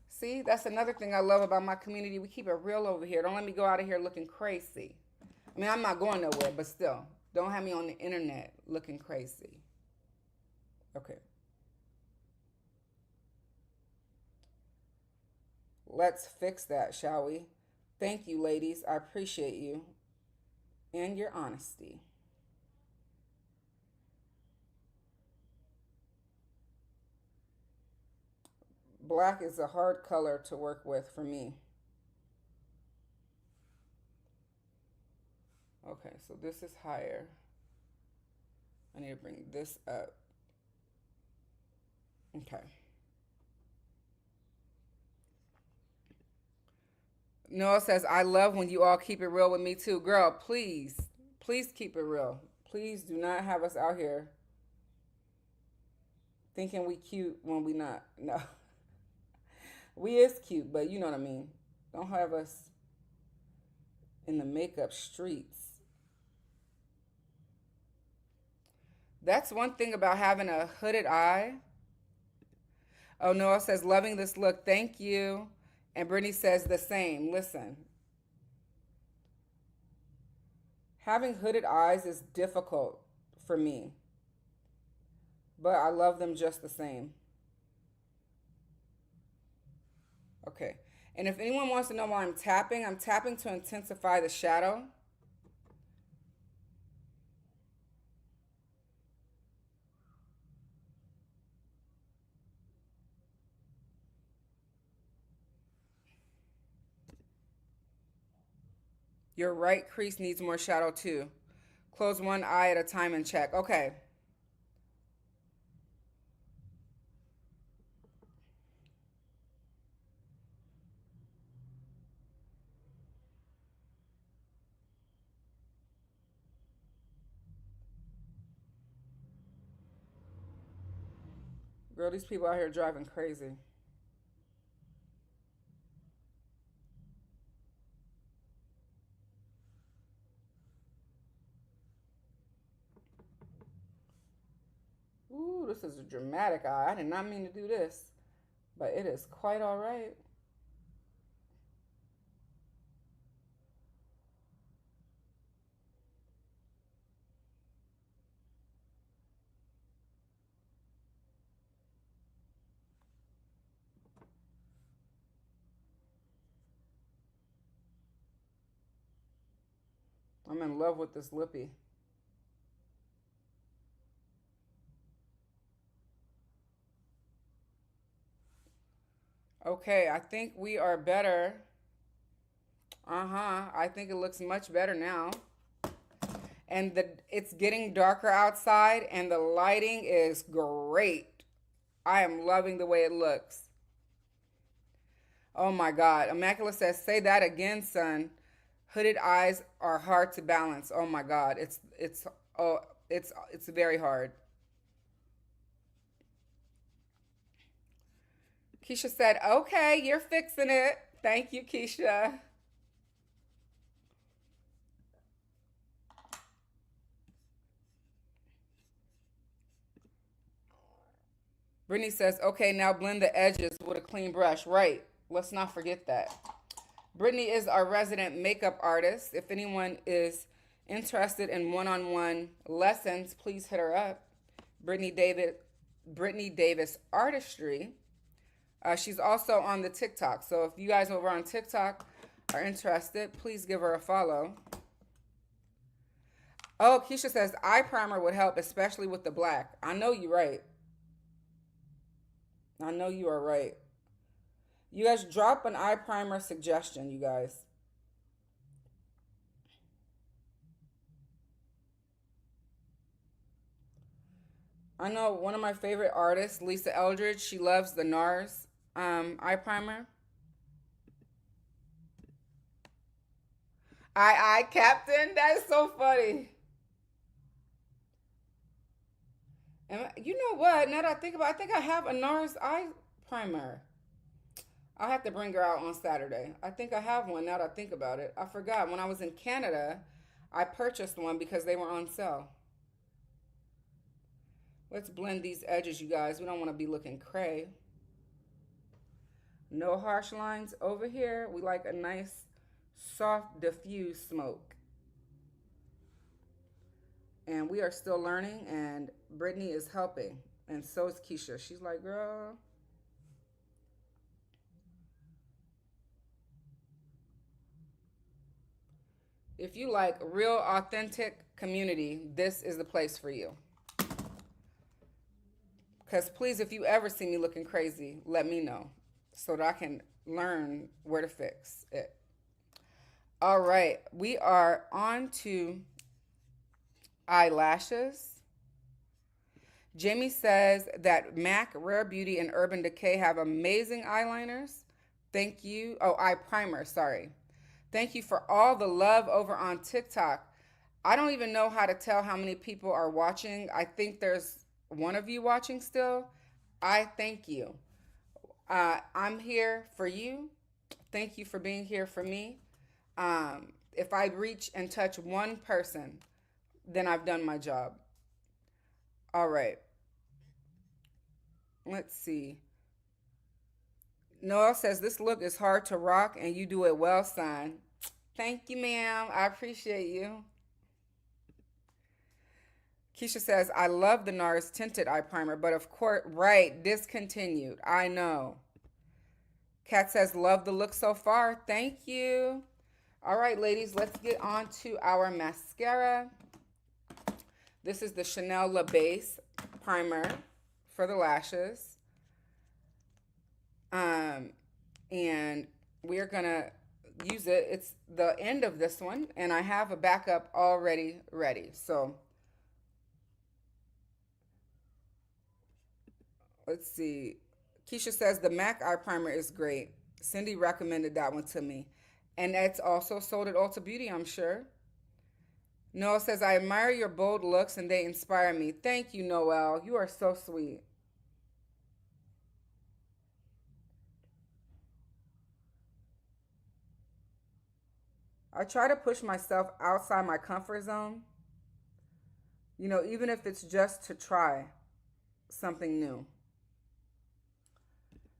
See, that's another thing I love about my community. We keep it real over here. Don't let me go out of here looking crazy. I mean, I'm not going nowhere, but still, don't have me on the internet looking crazy. Okay. Let's fix that, shall we? Thank you, ladies. I appreciate you and your honesty. Black is a hard color to work with for me. Okay, so this is higher. I need to bring this up. Okay. Noah says, I love when you all keep it real with me too. Girl, please, please keep it real. Please do not have us out here thinking we cute when we not. No. We is cute, but you know what I mean. Don't have us in the makeup streets. That's one thing about having a hooded eye. Oh, Noah says, loving this look. Thank you. And Brittany says the same. Listen, having hooded eyes is difficult for me, but I love them just the same. Okay. And if anyone wants to know why I'm tapping to intensify the shadow. Your right crease needs more shadow too. Close one eye at a time and check. Okay. Girl, these people out here driving crazy. Ooh, this is a dramatic eye. I did not mean to do this, but it is quite all right. I'm in love with this lippy. Okay, I think we are better. I think it looks much better now. And it's getting darker outside and the lighting is great. I am loving the way it looks. Oh my God. Immaculate says, say that again, son. Hooded eyes are hard to balance. Oh my God. It's very hard. Keisha said, okay, you're fixing it. Thank you, Keisha. Brittany says, okay, now blend the edges with a clean brush. Right. Let's not forget that. Brittany is our resident makeup artist. If anyone is interested in one-on-one lessons, please hit her up. Brittany Davis Artistry. She's also on the TikTok. So if you guys over on TikTok, are interested, please give her a follow. Oh, Keisha says eye primer would help, especially with the black. I know you're right. I know you are right. You guys drop an eye primer suggestion, you guys. I know one of my favorite artists, Lisa Eldridge, she loves the NARS eye primer. Eye Captain, that is so funny. And you know what? Now that I think about it, I think I have a NARS eye primer. I'll have to bring her out on Saturday. I think I have one now that I think about it. I forgot. When I was in Canada, I purchased one because they were on sale. Let's blend these edges, you guys. We don't want to be looking cray. No harsh lines over here. We like a nice, soft, diffuse smoke. And we are still learning, and Brittany is helping. And so is Keisha. She's like, girl. If you like real, authentic community, this is the place for you. Because please, if you ever see me looking crazy, let me know so that I can learn where to fix it. All right, we are on to eyelashes. Jamie says that MAC, Rare Beauty, and Urban Decay have amazing eyeliners. Thank you. Oh, eye primer, sorry. Thank you for all the love over on TikTok. I don't even know how to tell how many people are watching. I think there's one of you watching still. I thank you. I'm here for you. Thank you for being here for me. If I reach and touch one person, then I've done my job. All right. Let's see. Noel says this look is hard to rock and you do it well, son. Thank you, ma'am. I appreciate you. Keisha says, I love the NARS tinted eye primer, but of course, right, discontinued. I know. Kat says, love the look so far. Thank you. All right, ladies, let's get on to our mascara. This is the Chanel La Base primer for the lashes. And we're going to use it. It's the end of this one, and I have a backup already ready. So let's see. Keisha says the MAC eye primer is great. Cindy recommended that one to me. And it's also sold at Ulta Beauty, I'm sure. Noel says, I admire your bold looks and they inspire me. Thank you, Noel. You are so sweet. I try to push myself outside my comfort zone, even if it's just to try something new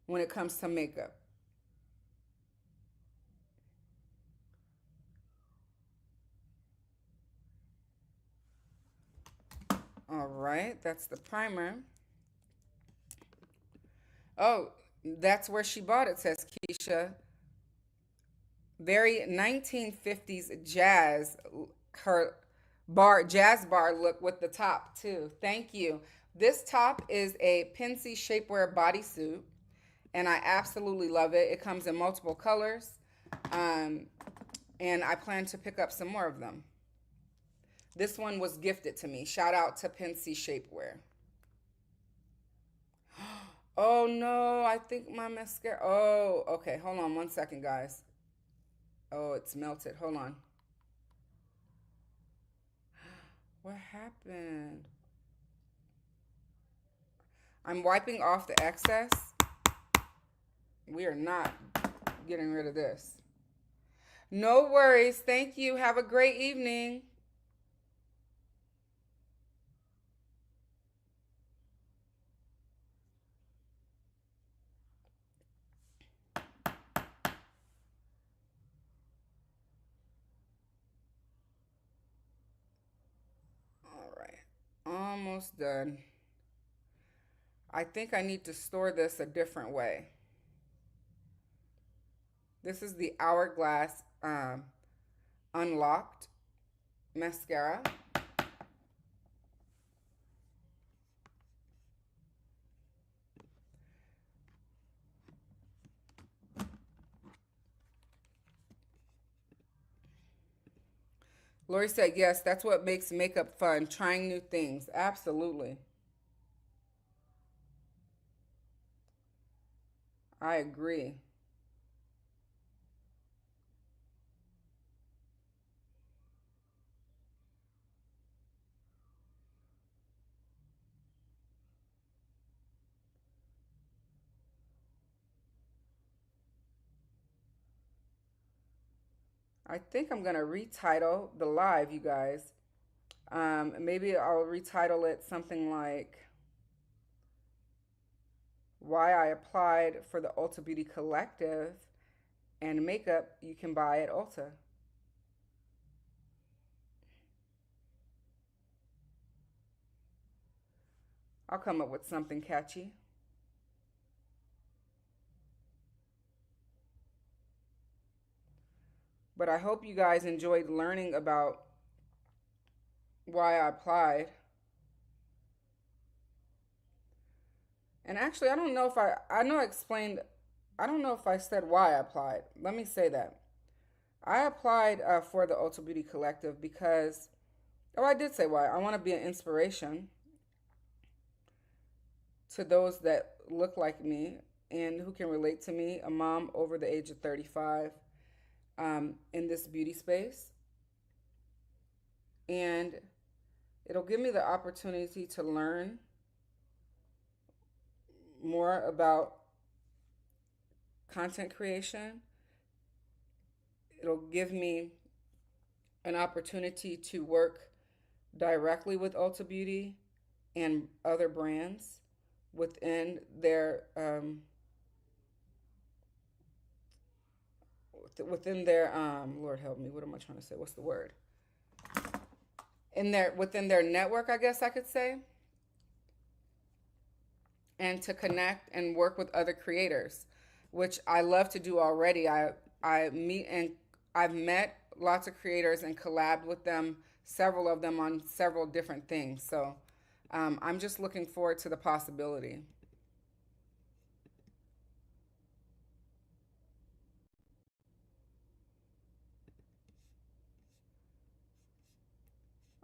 when it comes to makeup. All right, that's the primer. Oh, that's where she bought it, says Keisha. Very 1950s jazz bar look with the top too. Thank you. This top is a Pensy shapewear bodysuit, and I absolutely love it. It comes in multiple colors, and I plan to pick up some more of them. This one was gifted to me. Shout out to Pensy Shapewear. Oh no, I think my mascara. Oh, okay. Hold on one second, guys. Oh, it's melted. Hold on. What happened? I'm wiping off the excess. We are not getting rid of this. No worries. Thank you. Have a great evening. All right. Almost done. I think I need to store this a different way. This is the Hourglass Unlocked mascara. Lori said, yes, that's what makes makeup fun, trying new things. Absolutely. I agree. I think I'm going to retitle the live, you guys. Maybe I'll retitle it something like Why I Applied for the Ulta Beauty Collective and Makeup You Can Buy at Ulta. I'll come up with something catchy. But I hope you guys enjoyed learning about why I applied. And actually, I don't know if I know I explained, I don't know if I said why I applied. Let me say that. I applied for the Ulta Beauty Collective because, oh, I did say why. I want to be an inspiration to those that look like me and who can relate to me, a mom over the age of 35 in this beauty space. And it'll give me the opportunity to learn more about content creation. It'll give me an opportunity to work directly with Ulta Beauty and other brands within their Lord help me, what am I trying to say, what's the word, in their within their network, I guess I could say, and to connect and work with other creators, which I love to do already. I meet and I've met lots of creators and collabed with them, several of them on several different things. So I'm just looking forward to the possibility.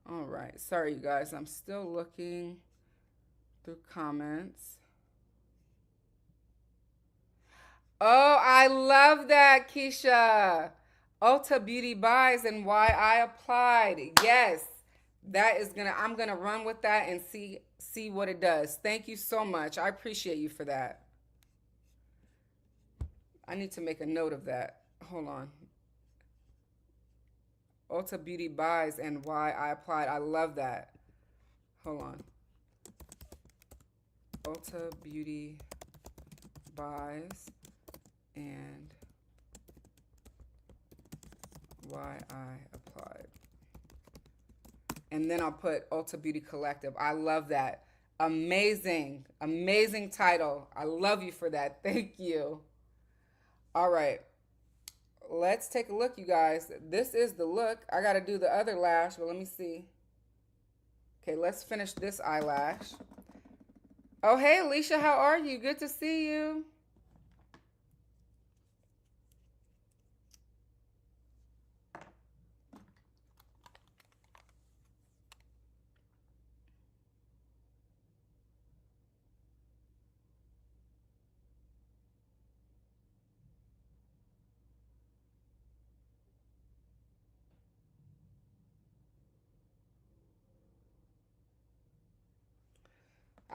All right. Sorry, you guys. I'm still looking through comments. Oh, I love that, Keisha. Ulta Beauty Buys and why I applied. Yes. I'm gonna run with that and see what it does. Thank you so much. I appreciate you for that. I need to make a note of that. Hold on. Ulta Beauty Buys and why I applied. I love that. Hold on. Ulta Beauty Buys and why I applied. And then I'll put Ulta Beauty Collective. I love that. Amazing, amazing title. I love you for that. Thank you. All right. Let's take a look, you guys. This is the look. I got to do the other lash, but let me see. Okay, let's finish this eyelash. Oh, hey, Alicia, how are you? Good to see you.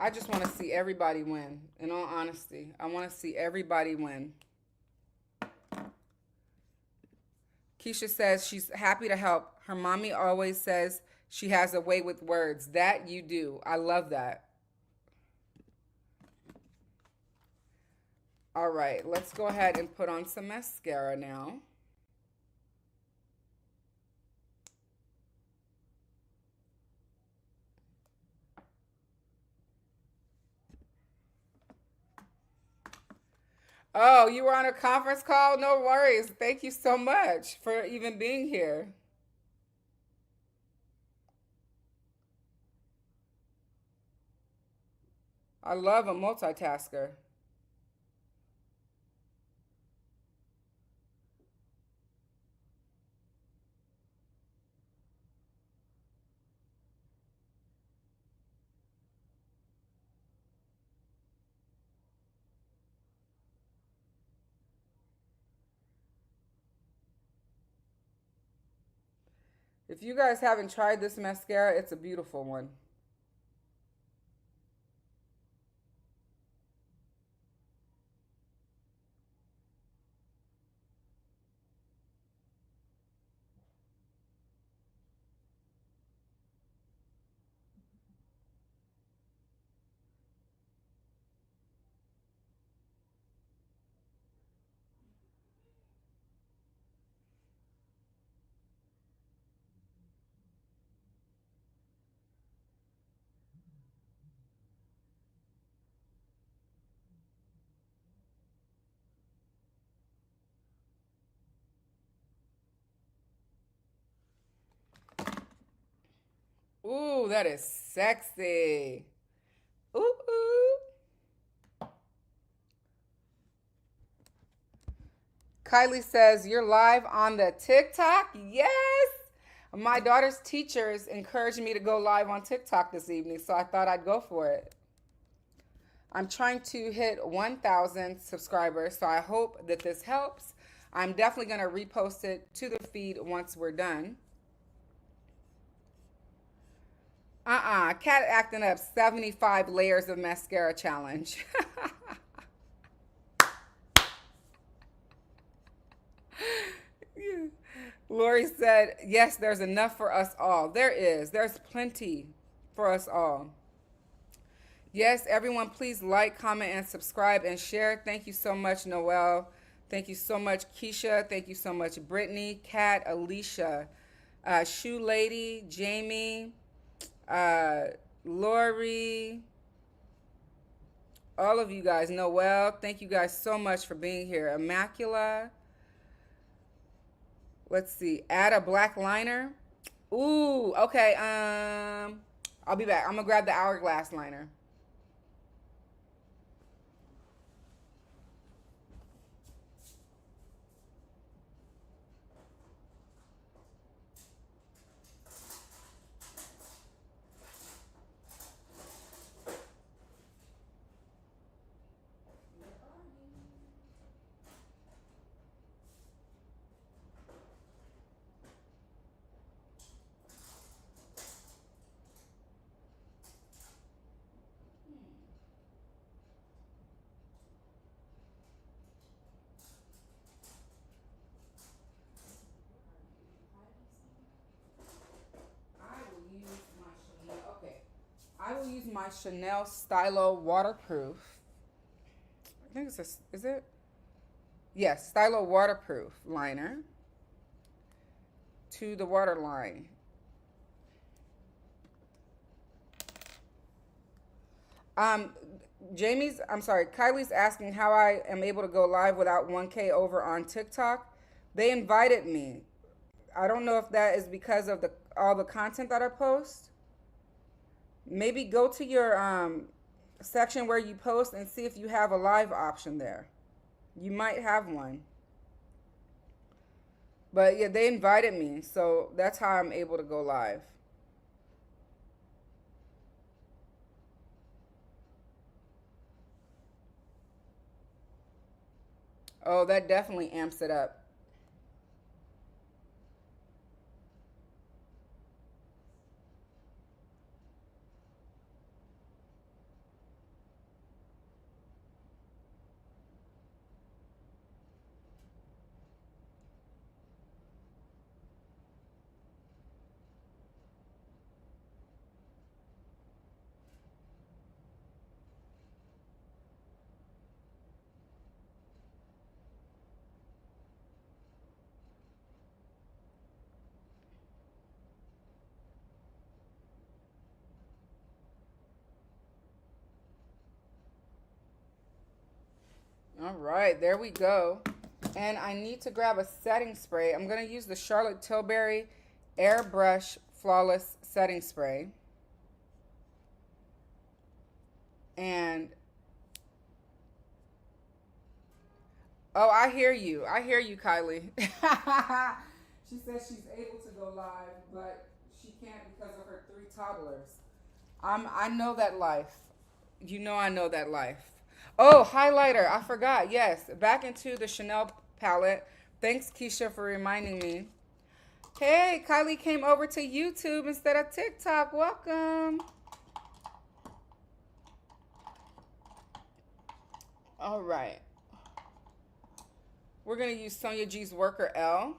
I just want to see everybody win. In all honesty, I want to see everybody win. Keisha says she's happy to help. Her mommy always says she has a way with words. That you do. I love that. All right, let's go ahead and put on some mascara now. Oh, you were on a conference call? No worries. Thank you so much for even being here. I love a multitasker. If you guys haven't tried this mascara, it's a beautiful one. Ooh, that is sexy. Ooh, ooh. Kylie says, you're live on the TikTok? Yes. My daughter's teachers encouraged me to go live on TikTok this evening, so I thought I'd go for it. I'm trying to hit 1,000 subscribers, so I hope that this helps. I'm definitely going to repost it to the feed once we're done. Cat acting up 75 layers of mascara challenge. Lori said, yes, there's enough for us all. There is. There's plenty for us all. Yes, everyone, please like, comment, and subscribe and share. Thank you so much, Noelle. Thank you so much, Keisha. Thank you so much, Brittany, Kat, Alicia, Shoe Lady, Jamie, uh, Lori, all of you guys, Noelle. Thank you guys so much for being here. Immacula. Let's see. Add a black liner. Ooh, okay. I'll be back. I'm gonna grab the hourglass liner. I will use my Chanel Stylo waterproof. I think it's a, is it? Yes, Stylo waterproof liner to the waterline. Um, I'm sorry, Kylie's asking how I am able to go live without 1K over on TikTok. They invited me. I don't know if that is because of the all the content that I post. Maybe go to your section where you post and see if you have a live option there. You might have one. But yeah, they invited me, so that's how I'm able to go live. Oh, that definitely amps it up. All right, there we go. And I need to grab a setting spray. I'm going to use the Charlotte Tilbury Airbrush Flawless Setting Spray. And, oh, I hear you. I hear you, Kylie. She says she's able to go live, but she can't because of her 3 toddlers. I know that life. You know I know that life. Oh, highlighter. I forgot. Yes. Back into the Chanel palette. Thanks, Keisha, for reminding me. Hey, Kylie came over to YouTube instead of TikTok. Welcome. All right. We're going to use Sonia G's Worker L.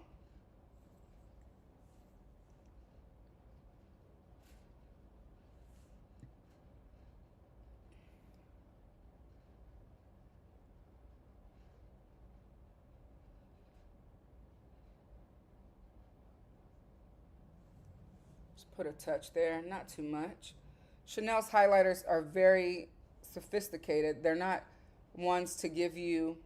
Put a touch there, not too much. Chanel's highlighters are very sophisticated. They're not ones to give you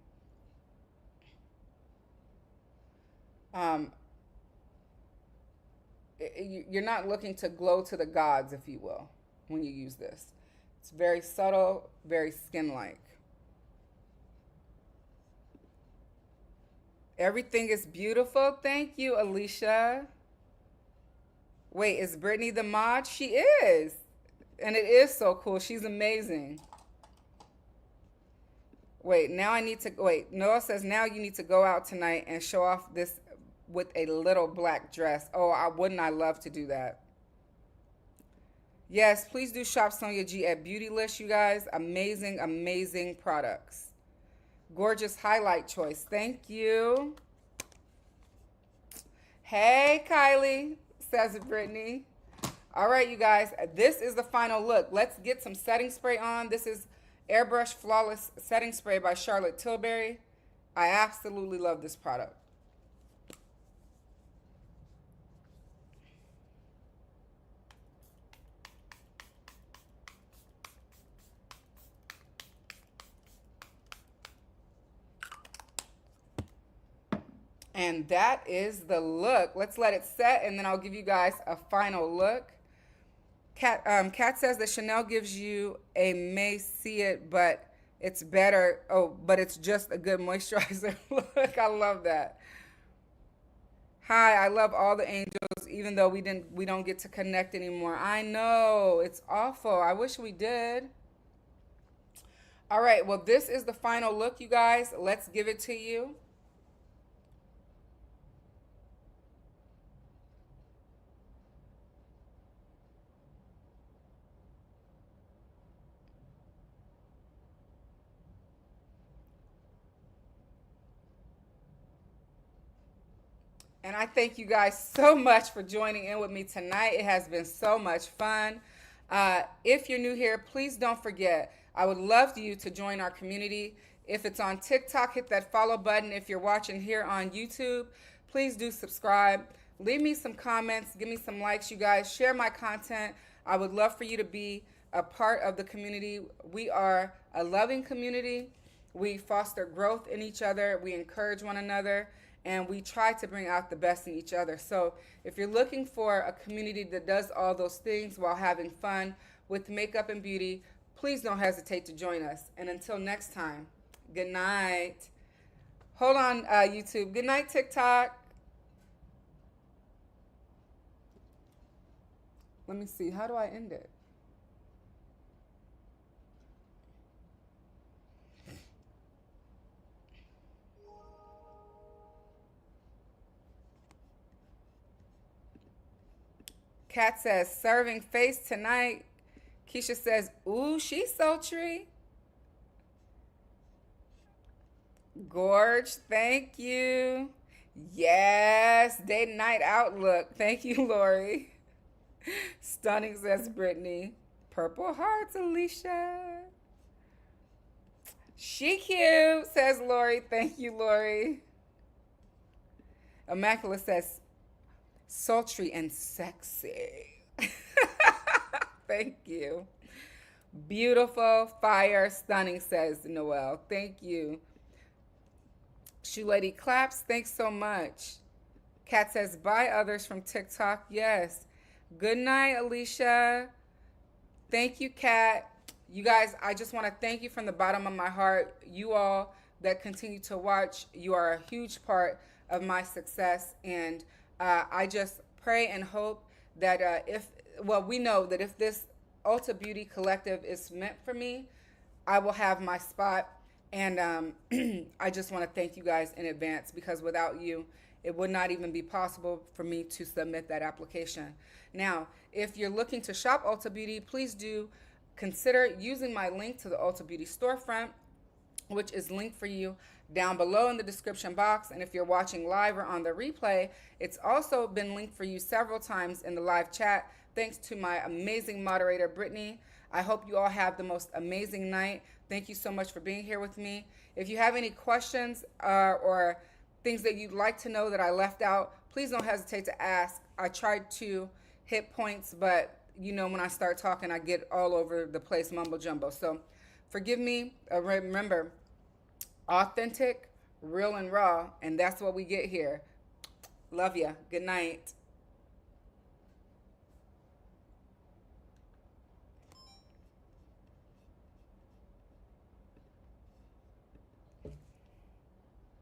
you're not looking to glow to the gods, if you will, when you use this. It's very subtle, very skin-like. Everything is beautiful. Thank you, Alicia. Wait, is Brittany the mod? She is. And it is so cool. She's amazing. Wait, now I need to, wait, Noah says now you need to go out tonight and show off this with a little black dress. Oh, wouldn't I love to do that? Yes, please do shop Sonia G at Beautylist, you guys. Amazing, amazing products. Gorgeous highlight choice. Thank you. Hey, Kylie, says Brittany. All right, you guys, this is the final look. Let's get some setting spray on. This is Airbrush Flawless Setting Spray by Charlotte Tilbury. I absolutely love this product. And that is the look. Let's let it set, and then I'll give you guys a final look. Kat says that Chanel gives you a may see it, but it's better. Oh, but it's just a good moisturizer. Look, I love that. Hi, I love all the angels, even though we don't get to connect anymore. I know, it's awful. I wish we did. All right, well, this is the final look, you guys. Let's give it to you. And I thank you guys so much for joining in with me tonight. It has been so much fun. If you're new here, please don't forget, I would love you to join our community. If it's on TikTok, hit that follow button. If you're watching here on YouTube, please do subscribe. Leave me some comments. Give me some likes, you guys. Share my content. I would love for you to be a part of the community. We are a loving community. We foster growth in each other. We encourage one another. And we try to bring out the best in each other. So if you're looking for a community that does all those things while having fun with makeup and beauty, please don't hesitate to join us. And until next time, good night. Hold on, YouTube. Good night, TikTok. Let me see. How do I end it? Kat says, serving face tonight. Keisha says, ooh, she's sultry. Gorge, thank you. Yes, date night outlook. Thank you, Lori. Stunning, says Brittany. Purple hearts, Alicia. She cute, says Lori. Thank you, Lori. Immaculate says, sultry and sexy. Thank you. Beautiful, fire, stunning, says Noelle. Thank you. Shoe Lady claps. Thanks so much. Kat says, bye others from TikTok. Yes. Good night, Alicia. Thank you, Kat. You guys, I just want to thank you from the bottom of my heart. You all that continue to watch, you are a huge part of my success. And I just pray and hope that we know that if this Ulta Beauty Collective is meant for me, I will have my spot. And I just want to thank you guys in advance because without you, it would not even be possible for me to submit that application. Now, if you're looking to shop Ulta Beauty, please do consider using my link to the Ulta Beauty storefront, which is linked for you down below in the description box. And if you're watching live or on the replay, it's also been linked for you several times in the live chat. Thanks to my amazing moderator, Brittany. I hope you all have the most amazing night. Thank you so much for being here with me. If you have any questions or things that you'd like to know that I left out, please don't hesitate to ask. I tried to hit points, but you know, when I start talking, I get all over the place, mumbo jumbo. So forgive me. Remember, authentic, real, and raw, and that's what we get here. Love ya. Good night.